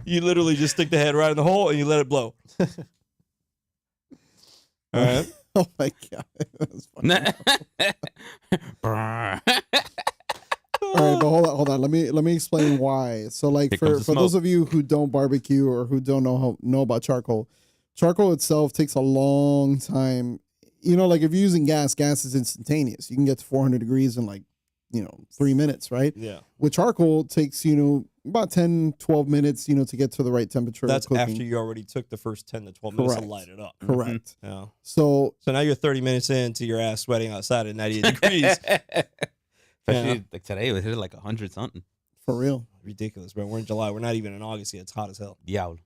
You literally just stick the head right in the hole and you let it blow. All right. Oh my god, that's funny. All right, but hold on. Let me explain why. So, like, for those of you who don't barbecue or who don't know about charcoal itself takes a long time. Like if you're using gas is instantaneous. You can get to 400 degrees in 3 minutes, right? Yeah. With charcoal, it takes about 10, 12 minutes, to get to the right temperature. That's after you already took the first 10 to 12 minutes to light it up. Correct. Yeah. So now you're 30 minutes into your ass sweating outside at 98 degrees. Especially like today, it hit like 100 something. For real. Ridiculous, bro. We're in July. We're not even in August yet. It's hot as hell. Diablo.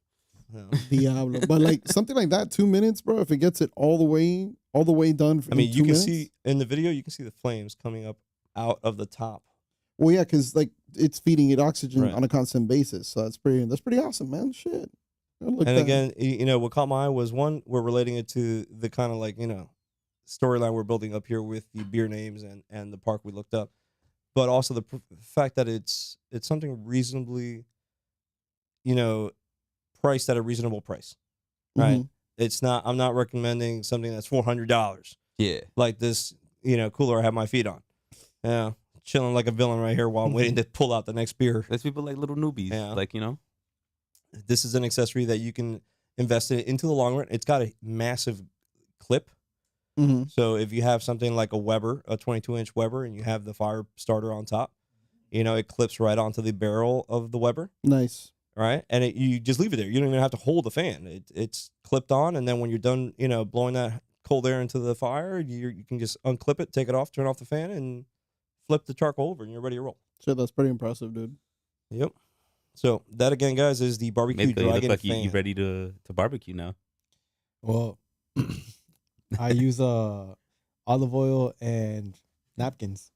Diablo. But like something like that, 2 minutes, bro, if it gets it all the way all the way done. I mean, in you 2 can minutes? see in the video, you can see the flames coming up out of the top. Well, yeah, because like it's feeding it oxygen Right. on a constant basis, so that's pretty awesome, man. Shit. Look And that. again, what caught my eye was one, we're relating it to the kind of like, storyline we're building up here with the beer names and the park we looked up, but also the fact that it's something reasonably, priced at a reasonable price, right? Mhm. It's not. I'm not recommending something that's $400. Yeah. Like this, cooler I have my feet on. Yeah, chilling like a villain right here while I'm waiting to pull out the next beer. There's people like little newbies. Yeah. Like, This is an accessory that you can invest in into the long run. It's got a massive clip. Mhm. So if you have something like a Weber, a 22-inch Weber, and you have the fire starter on top, it clips right onto the barrel of the Weber, Nice. right? And you just leave it there. You don't even have to hold the fan. It's clipped on, and then when you're done, blowing that cold air into the fire, you can just unclip it, take it off, turn off the fan, and flip the charcoal over, and you're ready to roll. Shit, that's pretty impressive, dude. Yep. So that again, guys, is the barbecue maybe you look dragon like fan. you ready to barbecue now. Well, I use olive oil and napkins.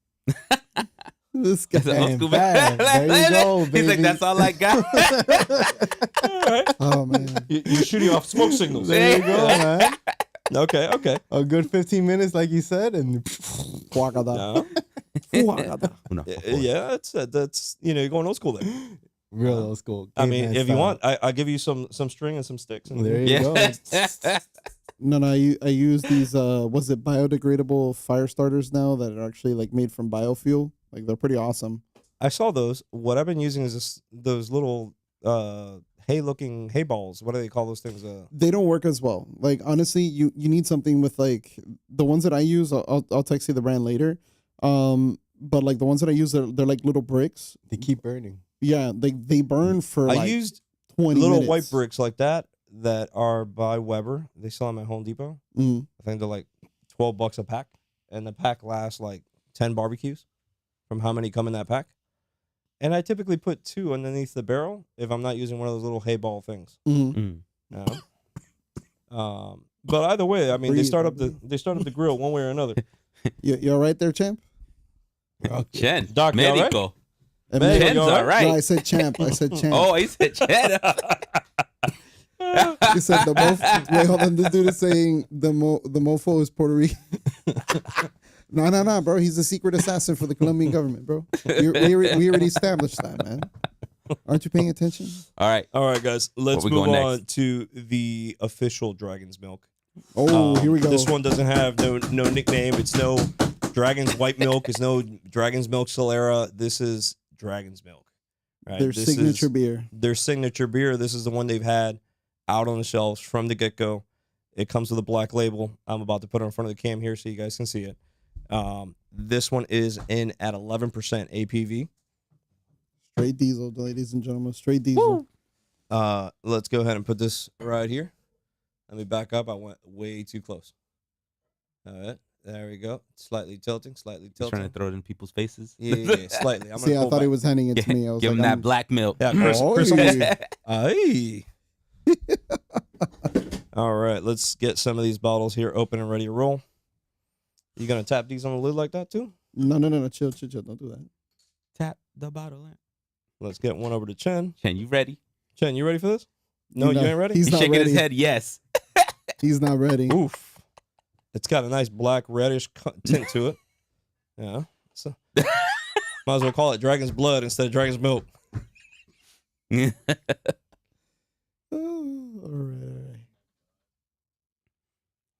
This guy. He's an old And school bam, man. there you go, He's like, baby. that's all I got. All right. Oh man. You're shooting off smoke signals. There you go, man. Okay. A good 15 minutes, like you said, and No. Uno, Yeah, that's you're going old school there. real old school. I mean, caveman if you style. want, I'll give you some string and some sticks. And There you go. Yeah. No, I use these was it biodegradable fire starters now that are actually like made from biofuel. Like they're pretty awesome. I saw those. What I've been using is those little hay-looking hay balls. What do they call those things? They don't work as well. Like honestly, you need something with like the ones that I use. I'll text you the brand later. But like the ones that I use, they're like little bricks. They keep burning. Yeah, they burn for I like used 20 little minutes. white bricks like that are by Weber. They sell them at Home Depot. Mm. I think they're like $12 a pack, and the pack lasts like 10 barbecues from how many come in that pack. And I typically put 2 underneath the barrel if I'm not using one of those little hay ball things. Mm. But either way, I mean, they Breathe, start up baby. the grill one way or another. You all right there, champ? Chen. Doc, you all right? Medico. And Man, Chen's you all all No, right. I said champ. I said champ. Oh, he said Chen. He said the mofo. Wait, hold on. This dude is saying the mofo is Puerto Rican. No, bro. He's a secret assassin for the Colombian government, bro. We already established that, man. Aren't you paying attention? All right. All right, guys, let's we move going on next? to the official Dragon's Milk. Oh, here we go. This one doesn't have no nickname. It's no Dragon's White Milk. It's no Dragon's Milk Solera. This is Dragon's Milk. Right? Their This signature is beer. their signature beer. This is the one they've had out on the shelves from the get-go. It comes with a black label. I'm about to put it in front of the cam here so you guys can see it. This one is in at 11% APV. Straight diesel, ladies and gentlemen. Straight diesel. Let's go ahead and put this right here. Let me back up. I went way too close. All right. There we go. Slightly tilting. He's trying to throw it in people's faces. Yeah, slightly. I'm See, I pull thought he back. was handing it to me. I was Give like, him I'm- that black milk. Yeah, Chris. Oh, Chris yeah. Aye. All right, let's get some of these bottles here open and ready to roll. You gonna tap these on the lid like that too? No. Chill. Don't do that. Tap the bottle in. Let's get one over to Chen. Chen, you ready? Chen, you ready for this? No, He's you not- ain't ready? He's He's not shaking ready. his head. Yes. He's not ready. Oof. It's got a nice black reddish tint to it. Yeah. So, might as well call it Dragon's Blood instead of Dragon's Milk. Oh, all right.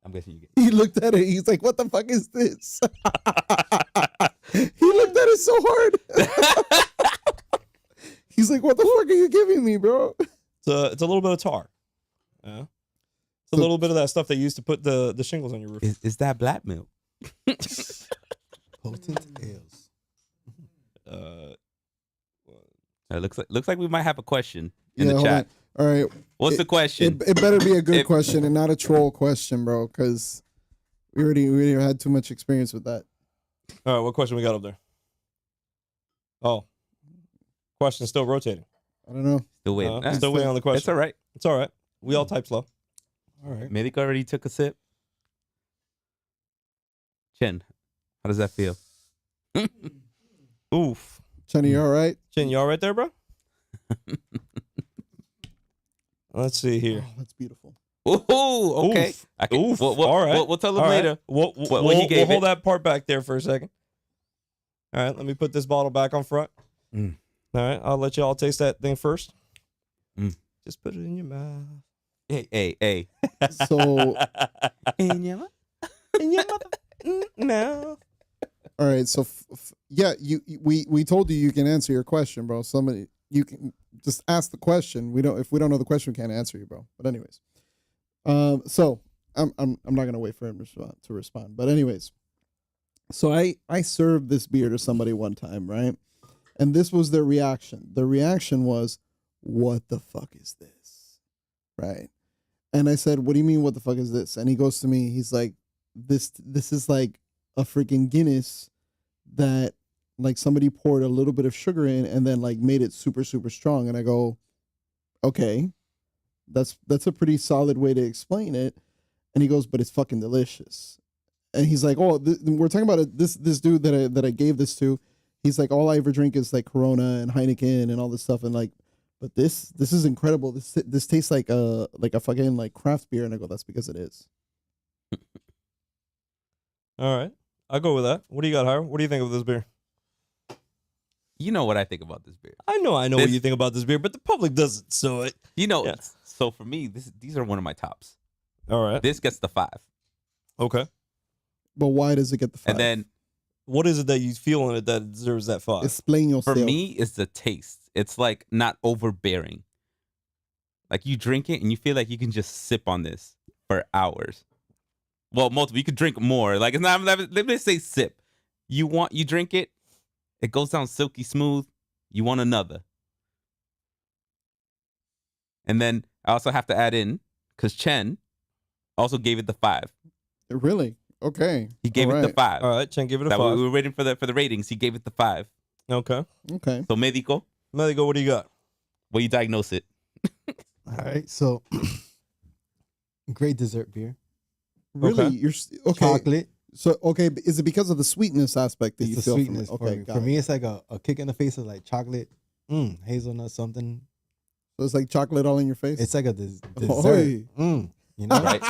I'm guessing you get. He looked at it. He's like, "What the fuck is this?" He looked at it so hard. He's like, "What the fuck are you giving me, bro?" It's a little bit of tar. Yeah. It's a So- little bit of that stuff they used to put the shingles on your roof. Is that black milk? Potent ales. It looks like we might have a question in Yeah, the hold chat. on. All right. What's the question? It better be a good It- question and not a troll question, bro, because we already had too much experience with that. All right, what question we got up there? Oh, question's still rotating. I don't know. Still waiting. Still waiting on the question. It's all right. It's all right. We all type slow. All right. Medic already took a sip. Chin, how does that feel? Oof. Chenny, you all right? Chin, you all right there, bro? Let's see here. Oh, that's beautiful. Ooh, okay. Oof. I can, Oof. All right. We'll tell him All right. later. We'll What he gave hold it. that part back there for a second. All right, let me put this bottle back on front. Mm. All right, I'll let you all taste that thing first. Mm. Just put it in your mouth. Hey. So, In your mouth. In your mouth. all right. So, yeah, we told you can answer your question, bro. Somebody, you can just ask the question. If we don't know the question, we can't answer you, bro. But anyways, so I'm not gonna wait for him to respond. But anyways, so I served this beer to somebody one time, right? And this was their reaction. The reaction was, "What the fuck is this?" Right? And I said, "What do you mean, what the fuck is this?" And he goes to me, he's like, This is like a freaking Guinness that like somebody poured a little bit of sugar in and then like made it super, super strong." And I go, "Okay, that's a pretty solid way to explain it." And he goes, "But it's fucking delicious." And he's like, "Oh, we're talking about this dude that I gave this to. He's like, all I ever drink is like Corona and Heineken and all this stuff, and like, but this is incredible. This tastes like a fucking like craft beer." And I go, "That's because it is." All right, I'll go with that. What do you got, Howard? What do you think of this beer? You know what I think about this beer. I know what you think about this beer, but the public doesn't. So it. Yeah. So for me, these are one of my tops. All right. This gets the 5. Okay. But why does it get the 5? And then what is it that you feel in it that deserves that 5? Explain yourself. for me, it's the taste. It's like not overbearing. Like you drink it and you feel like you can just sip on this for hours. Well, multiple. You could drink more. Like it's not. Let me say sip. You drink it. It goes down silky smooth. You want another. And then I also have to add in, because Chen also gave it the 5. Really? Okay. He gave it the 5. All right, Chen, give it a That 5. we were waiting for the ratings. He gave it the 5. Okay. Okay. So Medico, Medico, what do you got? will you diagnose it? All right, so great dessert beer. Really? Okay. You're okay. Chocolate. So okay, is it because of the sweetness aspect that It's you the feel sweetness from it? for Okay, me. got For it. me, it's like a kick in the face of like chocolate, hazelnut, something. So it's like chocolate all in your face. It's like a dessert. Oy. You know, Right?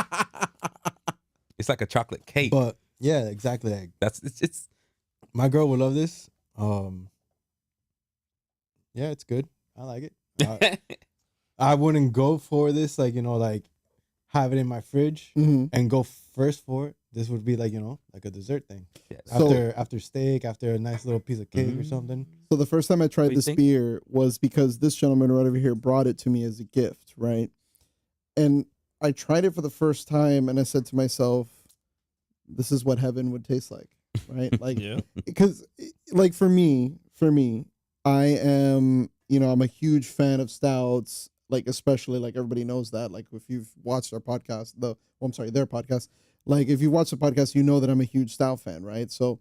It's like a chocolate cake. But yeah, exactly. Like, It's my girl would love this. Yeah, it's good. I like it. I wouldn't go for this, like, like have it in my fridge Mhm. and go first for it. This would be like, like a dessert thing. Yes. So- After steak, after a nice little piece of cake or something. So the first time I What tried do you this think? beer was because this gentleman right over here brought it to me as a gift, right? And I tried it for the first time and I said to myself, this is what heaven would taste like, right? Like, Yeah. because like for me, I am, I'm a huge fan of stouts, like especially like everybody knows that. Like if you've watched our podcast, their podcast, like if you watch the podcast, you know that I'm a huge stout fan, right? So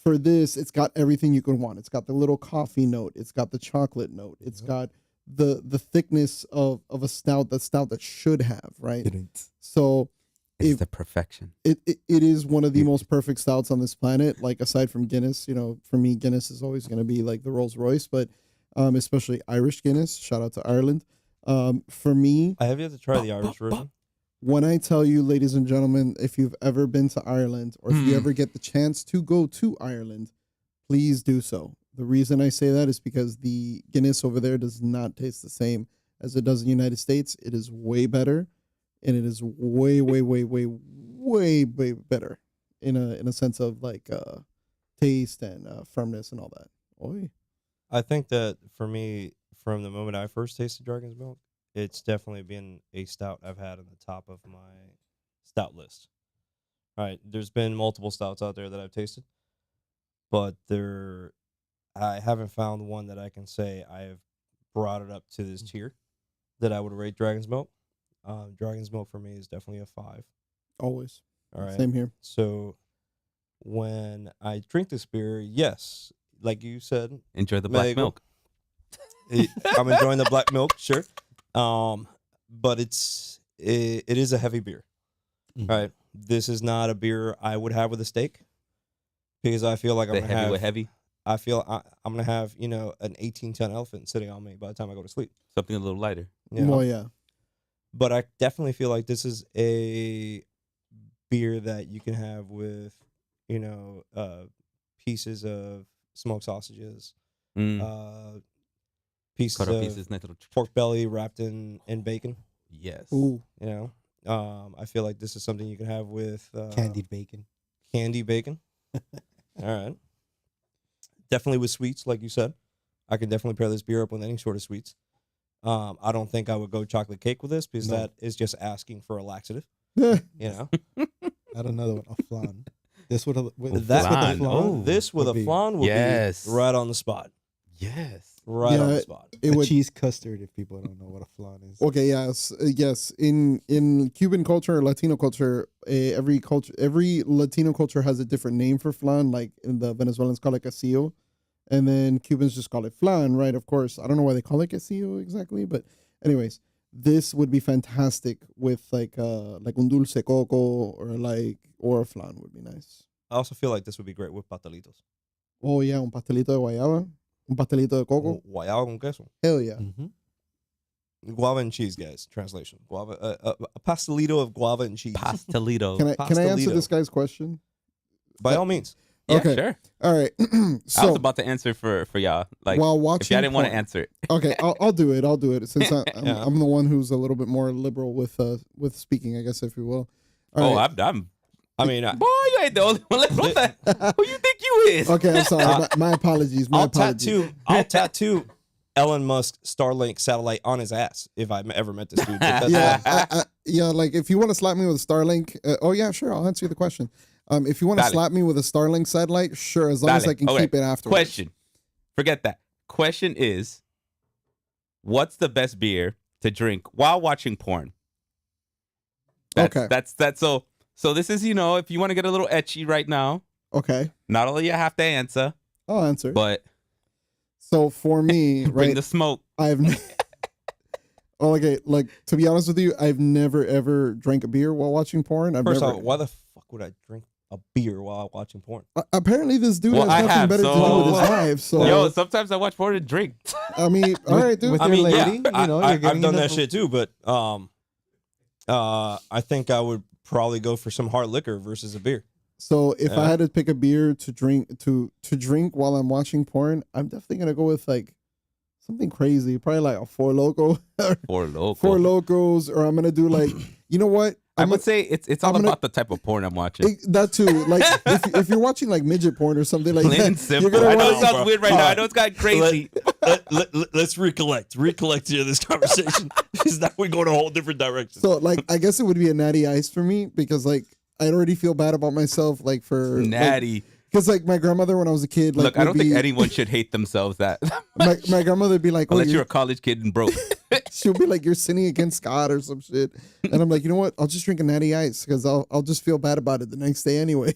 for this, it's got everything you could want. It's got the little coffee note, it's got the chocolate note, it's got the thickness of a stout that should have, right? So it's the perfection. it is one of the most perfect stouts on this planet. Like aside from Guinness, for me, Guinness is always going to be like the Rolls Royce, but especially Irish Guinness. Shout out to Ireland. For me, I have yet to try the Irish version. when I tell you, ladies and gentlemen, if you've ever been to Ireland or if you ever get the chance to go to Ireland, please do so. The reason I say that is because the Guinness over there does not taste the same as it does in the United States. It is way better. And it is way, way, way, way, way, way better in a sense of like taste and firmness and all that. Oy. I think that for me, from the moment I first tasted Dragon's Milk, it's definitely been a stout I've had on the top of my stout list. All right, there's been multiple stouts out there that I've tasted, but I haven't found one that I can say I have brought it up to this tier that I would rate Dragon's Milk. Dragon's Milk for me is definitely a 5. Always. All right. Same here. So when I drink this beer, yes, like you said, Enjoy the black Mango. milk. I'm enjoying the black milk, sure. But it is a heavy beer. Mhm. Right. This is not a beer I would have with a steak. because I feel like I'm The gonna heavy have. with heavy. I feel I'm gonna have an 18-ton elephant sitting on me by the time I go to sleep. Something a little lighter. You know? Well, yeah. But I definitely feel like this is a beer that you can have with, pieces of smoked sausages, pieces Cut of up pieces, nice little. pork belly wrapped in bacon. Yes. Ooh. I feel like this is something you can have with Candied bacon. candy bacon. All right. Definitely with sweets, like you said. I can definitely pair this beer up with any sort of sweets. I don't think I would go chocolate cake with this because No. that is just asking for a laxative. Yeah. Add another one, a flan. This would with That- this with a flan. flan. This with would a be flan would Yes. be right on the spot. Yes. Right on Yeah, the spot. It a would. cheese custard. If people don't know what a flan is. Okay, yes. In Cuban culture or Latino culture, every Latino culture has a different name for flan. Like the Venezuelans call it quesillo, and then Cubans just call it flan, right? Of course, I don't know why they call it quesillo exactly, but anyways, this would be fantastic with like un dulce coco or a flan would be nice. I also feel like this would be great with pastelitos. Oh yeah, un pastelito de guayaba, un pastelito de coco. Guayaba con queso. Hell yeah. Mm-hmm. Guava and cheese, guys. Translation: guava, a pastelito of guava and cheese. Pastelito. Can I answer Pastelito. this guy's question? By all means. Yeah, Okay. sure. All right. I was So about to answer for y'all. Like, while if watching, y'all didn't want to porn- answer it. Okay, I'll do it. I'll do it since Yeah. I'm the one who's a little bit more liberal with speaking, I guess, if you will. All right. I'm. I mean, Boy, you ain't the only one. Like, what the, who you think you is? Okay, I'm sorry. My apologies. My apologies. I'll tattoo Elon Musk Starlink satellite on his ass if I ever met this dude. But that's Yeah, yeah. Like if you want to slap me with a Starlink, oh yeah, sure. I'll answer the question. If you want to Dale. slap me with a Starlink satellite, sure. As long as Dale. I can Okay. keep it afterwards. Question. Forget that. Question is, what's the best beer to drink while watching porn? Okay. That's so this is, if you want to get a little etchy right now, Okay, not only you have to answer, I'll answer. but So for me, bring right, the smoke. I've. Oh, okay. Like to be honest with you, I've never ever drank a beer while watching porn. I've First never. off, why the fuck would I drink a beer while watching porn? Apparently, this dude Well, I has nothing have, better to so- do with his life. So Yo, sometimes I watch porn and drink. I mean, all right, dude. with I your mean, lady, yeah, you're I've getting done in that the- shit too, but I think I would probably go for some hard liquor versus a beer. So if I Yeah. had to pick a beer to drink while I'm watching porn, I'm definitely gonna go with like something crazy, probably like a Four Loko, Four Loko. Four Locos, or I'm gonna do like, you know what? I I'm would say it's all I'm gonna- about the type of porn I'm watching. that too. Like if you're watching like midget porn or something like Plain that, and simple. you're gonna I know it wanna- sounds weird right now. I know it's got crazy. Let's recollect here this conversation because now we go in a whole different direction. So like I guess it would be a natty ice for me because like I already feel bad about myself like for Natty. because like my grandmother when I was a kid like Look, I don't think would be- anyone should hate themselves that my grandmother would be like, oh, unless you're- you're a college kid and broke. she'll be like, you're sinning against God or some shit. And I'm like, you know what? I'll just drink a natty ice because I'll just feel bad about it the next day anyway.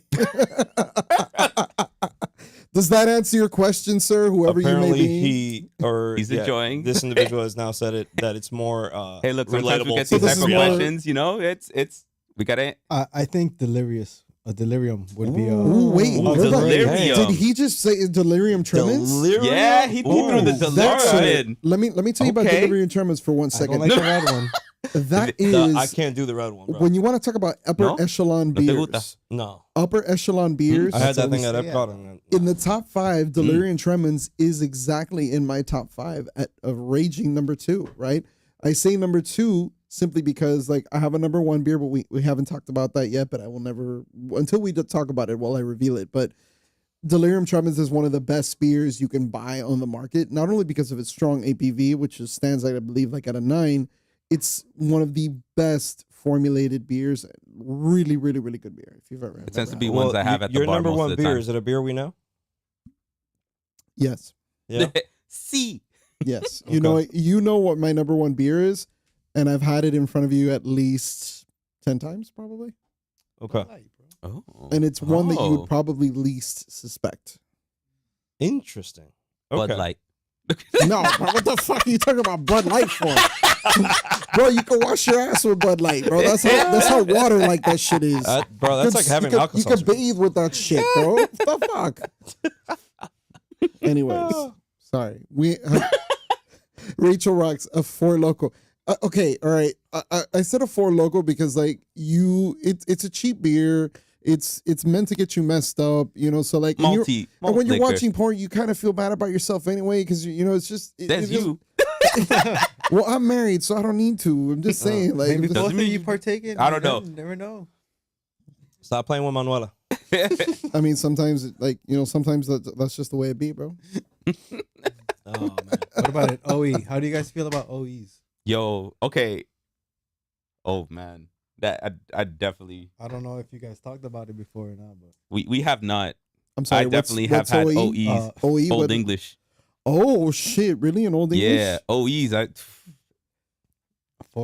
Does that answer your question, sir? Whoever Apparently, you may be. He's enjoying. This individual has now said it that it's more Hey, look, sometimes we relatable. get So these this type is of more- questions. It's we gotta. I think delirium would be a. Ooh, wait, Ooh, hold on. delirium. Did he just say delirium tremens? Delirium? Yeah, he threw the Ooh, delirium That's in. Let me tell you about Okay. delirium tremens for 1 I second. don't like the red one. That I is can't do the red one, bro. when you want to talk about upper No? echelon No te gusta? beers. No, Upper echelon beers. I had That's that what we thing at say, Epcot. yeah. And In the top 5, Delirium Tremens is exactly in my top 5 at a raging number 2, right? I say number 2 simply because like I have a number 1 beer, but we haven't talked about that yet, but I will never until we talk about it while I reveal it. But Delirium Tremens is one of the best beers you can buy on the market, not only because of its strong ABV, which stands like I believe like at a 9. It's one of the best formulated beers. Really, really, really good beer. If you've ever had It tends to that. be ones I have at the your bar number most one of the beer time. is it a beer we know? Yes. Yeah. See. Yes. Okay. You know what my number 1 beer is, and I've had it in front of you at least 10 times probably. Okay. Oh. And it's one that you Oh. would probably least suspect. Interesting. Bud Okay. Light. No, bro, what the fuck are you talking about Bud Light for? Bro, you can wash your ass with Bud Light, bro. That's how water like that shit is. Bro, that's like having alcohol. You can bathe with that shit, bro. What the fuck? Anyways, sorry. Rachel rocks a Four Loko. Okay, all right. I said a Four Loko because like it's a cheap beer. It's meant to get you messed up, you know. So like, and when you're watching porn, you kind of feel bad about yourself anyway because you know it's just that's you. Well, I'm married, so I don't need to. I'm just saying, like, maybe both of you partake in. I don't know. Never know. Stop playing with Manuela. I mean, sometimes, like, you know, sometimes that's just the way it be, bro. Oh man. What about an OE? How do you guys feel about OEs? Yo, okay. Oh man, that I definitely. I don't know if you guys talked about it before or not, but We have not. I'm sorry. I definitely have had OE? OEs. OE, Old what? English. Oh shit! Really, an Old English? Yeah, OEs.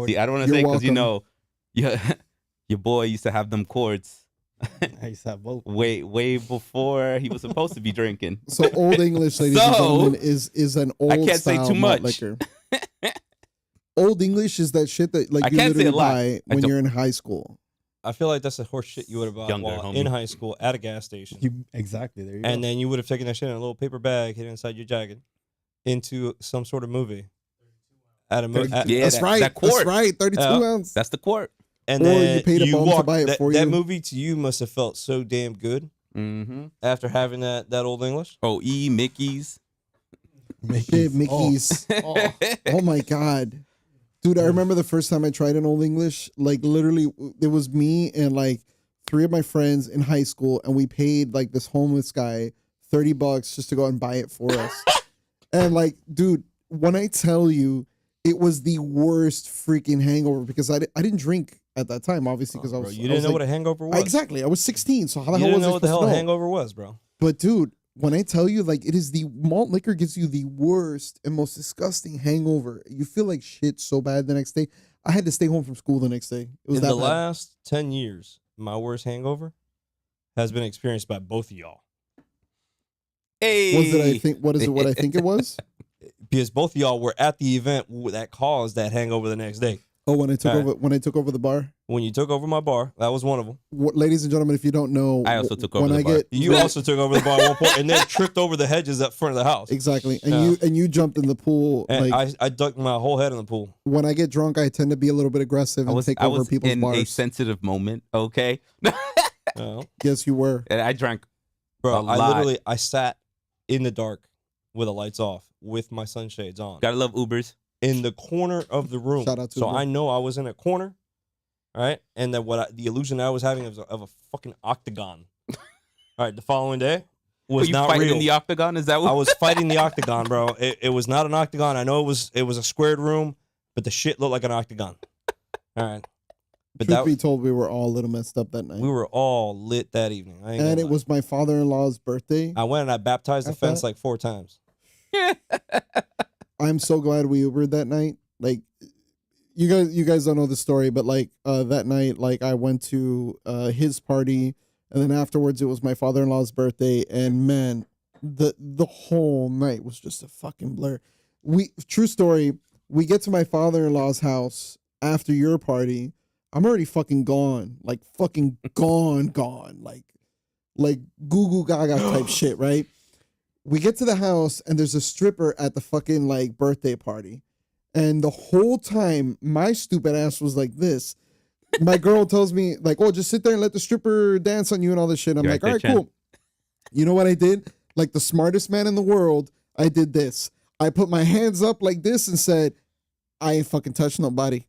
See, I don't want to say because you know, your boy used to have them cords. I used to have both. way before he was supposed to be drinking. So Old English, ladies and gentlemen, is an old. I can't say too much. Liquor. Old English is that shit that like I you can't say literally a lot. buy when you're in high school. I feel like that's the horse shit you would have bought Younger, while homie. in high school at a gas station. Exactly. There you go. And then you would have taken that shit in a little paper bag hidden inside your jacket into some sort of movie. At a movie. Yeah, that's right. that quart. That's right. 32 ounce. That's the quart. And Or then you paid a bum to buy it for you. That movie to you must have felt so damn good Mm-hmm. after having that Old English. OE, Mickey's. Shit, Mickey's. Oh my god, dude! I remember the first time I tried an Old English. Like literally, it was me and like 3 of my friends in high school, and we paid like this homeless guy $30 just to go and buy it for us. And like, dude, when I tell you, it was the worst freaking hangover because I didn't drink at that time, obviously, because You didn't know like, what a hangover was. Exactly. I was 16, so how the You hell didn't was know I what the supposed hell to a know? hangover was, bro. But dude, when I tell you, like, it is the malt liquor gives you the worst and most disgusting hangover. You feel like shit so bad the next day. I had to stay home from school the next day. It was In that the bad. last 10 years, my worst hangover has been experienced by both of y'all. Hey. Was it? I think. What is it? What I think it was? Because both of y'all were at the event that caused that hangover the next day. Oh, when I took All right. over. When I took over the bar. When you took over my bar, that was one of them. Ladies and gentlemen, if you don't know, I also took over when the I bar. get You also took over the bar at one point and then tripped over the hedges up front of the house. exactly, and Yeah. you jumped in the pool. And like I ducked my whole head in the pool. when I get drunk, I tend to be a little bit aggressive and take I over was people's in a bars. sensitive moment, okay? Yes, you were. And I drank Bro, a lot. I sat in the dark with the lights off with my sunshades on Gotta love Ubers. in the corner of the room. Shout out to so Uber. I know I was in a corner, right? And that the illusion I was having of a fucking octagon. All right, the following day Were was you not fighting real. in the octagon? Is that what I was fighting the octagon, bro. It was not an octagon. I know it was a squared room, but the shit looked like an octagon. All right. But Truth be told, we were all a little messed up that night. we were all lit that evening. I ain't and gonna it lie. was my father-in-law's birthday. I went and I baptized the After fence that? like 4 times. I'm so glad we Ubered that night. Like, you guys don't know the story, but like that night, like I went to his party, and then afterwards it was my father-in-law's birthday, and man, the whole night was just a fucking blur. True story. We get to my father-in-law's house after your party. I'm already fucking gone, like fucking gone, like goo goo gaga type shit, right? We get to the house and there's a stripper at the fucking like birthday party. And the whole time my stupid ass was like this. My girl tells me like, oh, just sit there and let the stripper dance on you and all this shit. I'm You're like, right all there, right, cool. You know what I did? Like the smartest man in the world, I did this. I put my hands up like this and said, I ain't fucking touch nobody.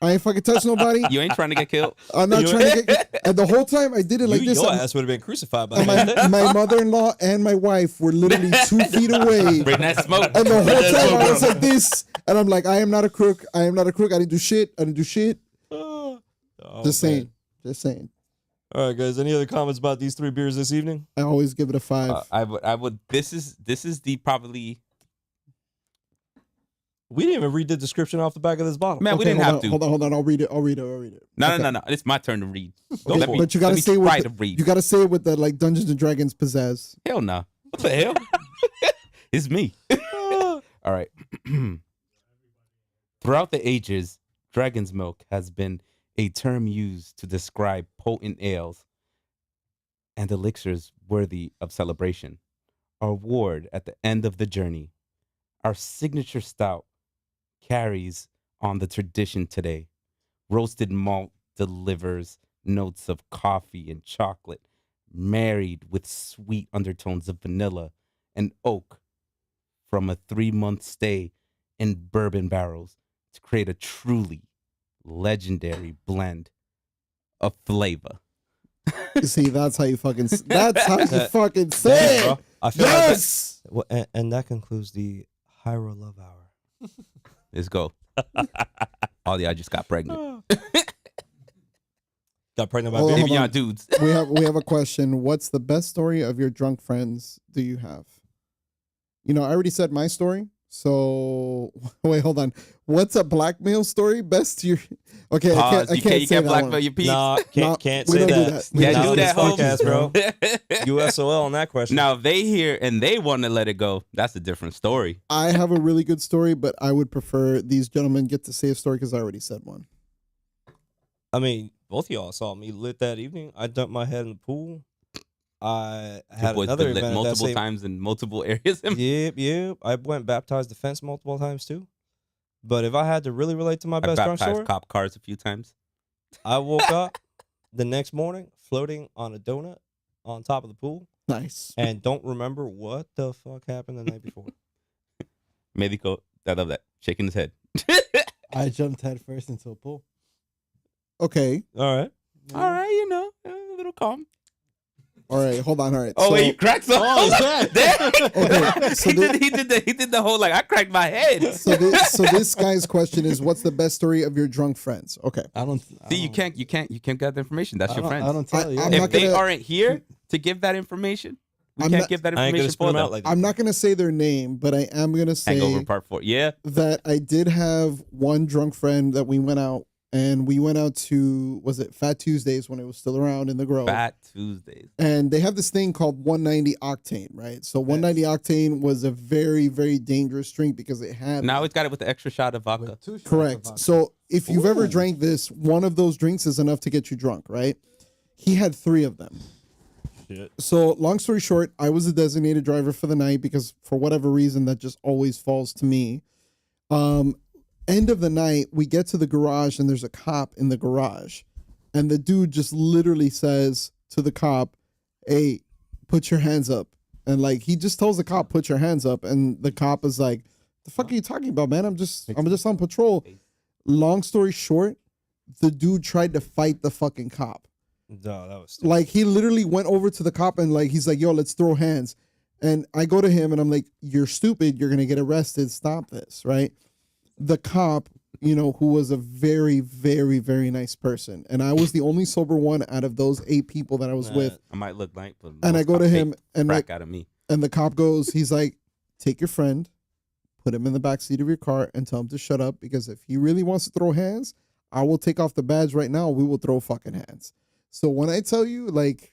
I ain't fucking touch nobody. You ain't trying to get killed? I'm not trying to get. And the whole time I did it like this. Your ass would have been crucified by And now. my mother-in-law and my wife were literally 2 feet away. Bring that smoke. And the whole time I was like this. And I'm like, I am not a crook. I am not a crook. I didn't do shit. Oh, Just man. saying. Just saying. All right, guys. Any other comments about these 3 beers this evening? I always give it a 5. I would. This is the probably. We didn't even read the description off the back of this bottle. Man, we didn't have to. Hold on. I'll read it. No, Okay. no. It's my turn to read. Go Let for me, it. But you gotta let me say try with to read. you gotta say it with the like Dungeons and Dragons pizzazz. Hell no. What the hell? It's me. All right. Throughout the ages, dragon's milk has been a term used to describe potent ales and elixirs worthy of celebration. Our award at the end of the journey. Our signature stout carries on the tradition today. Roasted malt delivers notes of coffee and chocolate, married with sweet undertones of vanilla and oak from a 3-month stay in bourbon barrels to create a truly legendary blend of flavor. See, that's how you fucking. That's how you fucking say Damn, it. bro. I feel Yes. like that, and that concludes the Hyro Love Hour. Let's go. Ollie, I just got pregnant. Got pregnant by Hold on, baby. Maybe hold y'all on. dudes. we have a question. What's the best story of your drunk friends do you have? You know, I already said my story. So wait, hold on. What's a blackmail story? Best your okay. Pause. I You can't say can't that blackmail one. your peeps. Nah, No, can't we say don't do that. that. We Can't don't do do that, this podcast, podcast, bro. USOL on that question. Now, if they hear and they want to let it go, that's a different story. I have a really good story, but I would prefer these gentlemen get to say a story because I already said one. I mean, both of y'all saw me lit that evening. I dumped my head in the pool. I Your had boys another been lit event at that multiple same. times in multiple areas. Yep. I went baptized the fence multiple times too. But if I had to really relate to my I best drunk baptized story, cop cars a few times. I woke up the next morning floating on a donut on top of the pool Nice. and don't remember what the fuck happened the night before. Medico, I love that. Shaking his head. I jumped head first into a pool. Okay. All right. All right, you know, a little calm. All right. Hold on. All right. Oh, so, wait, you cracked something. Oh, Okay, so he did the whole, like, I cracked my head. so this guy's question is, what's the best story of your drunk friends? Okay. I don't. See, you can't get the information. That's your friends. I don't tell you. I'm If not they gonna- aren't here to give that information, we I'm can't not- give that I ain't gonna information spit for them out them. like that. I'm not gonna say their name, but I am gonna Hangover say Part 4. Yeah. that I did have one drunk friend that we went out to, was it Fat Tuesdays when it was still around in the Grove? Fat Tuesdays. And they have this thing called 190 octane, right? So 190 octane was a very, very dangerous drink because it had Now it's got it with the extra shot of vodka. With 2 shots of correct. vodka. So if you've ever Ooh. drank this, one of those drinks is enough to get you drunk, right? He had 3 of them. Shit. So long story short, I was a designated driver for the night because for whatever reason that just always falls to me. End of the night, we get to the garage and there's a cop in the garage. And the dude just literally says to the cop, "Hey, put your hands up." And like he just tells the cop, "Put your hands up." And the cop is like, "The fuck are you talking about, man? I'm just on patrol." Long story short, the dude tried to fight the fucking cop. No, that was stupid. Like he literally went over to the cop and like he's like, "Yo, let's throw hands." And I go to him and I'm like, "You're stupid. You're gonna get arrested. Stop this." Right? The cop, you know, who was a very, very, very nice person, and I was the only sober one out of those 8 people that I was with. I might look like, but And I go to him and crack like, out of me. and the cop goes, he's like, "Take your friend, put him in the back seat of your car, and tell him to shut up because if he really wants to throw hands, I will take off the badge right now. We will throw fucking hands." So when I tell you, like,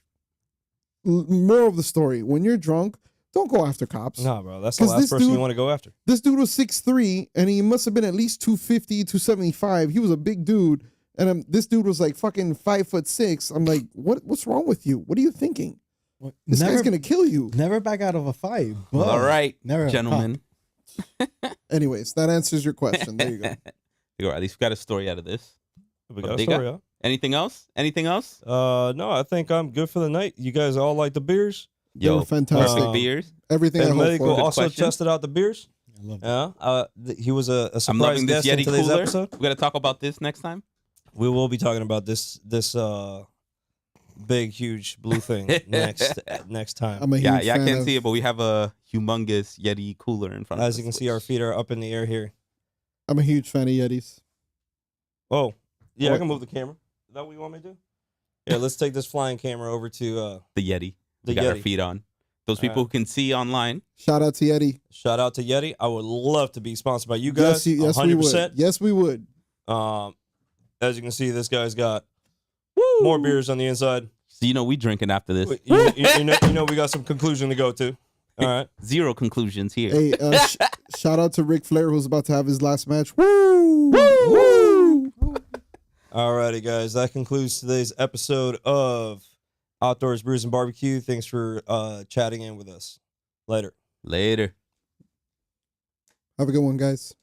moral of the story, when you're drunk, don't go after cops. No, bro. That's the 'Cause last this person you dude- want to go after. This dude was 6'3", and he must have been at least 250, 275. He was a big dude. And this dude was like fucking 5'6". I'm like, what's wrong with you? What are you thinking? Well, This never, guy's going to kill you. never back out of a fight. But All right, never a gentlemen. Anyways, that answers your question. There you go. There at least we got a story out of this. We got a They story, got- huh? Anything else? Anything else? No, I think I'm good for the night. You guys all like the beers? They were fantastic. perfect beers. Everything I And hoped Medical for. Good also question. tested out the beers. I love that. Yeah. He was a I'm surprise loving this guest in Yeti today's cooler. episode. We're gonna talk about this next time. We will be talking about this big, huge blue thing next time. I'm a huge Yeah, I fan can't of- see it, but we have a humongous Yeti cooler in front of us. As you can see, our feet are up in the air here. I'm a huge fan of Yetis. Oh, yeah, I What? can move the camera. Is that what you want me to do? Yeah, let's take this flying camera over to the Yeti. the We got our Yeti. feet on. Those people who can see online. Shout out to Yeti. Shout out to Yeti. I would love to be sponsored by you guys. Yes, we 100%. would. Yes, we would. As you can see, this guy's got more beers on the inside. So you know we drinking after this. You know we got some conclusion to go to. All right. Zero conclusions here. Hey, Shout out to Ric Flair, who's about to have his last match. Woo! Woo! Alrighty, guys. That concludes today's episode of Outdoors, Brews, and Barbecue. Thanks for chatting in with us. Later. Later. Have a good one, guys.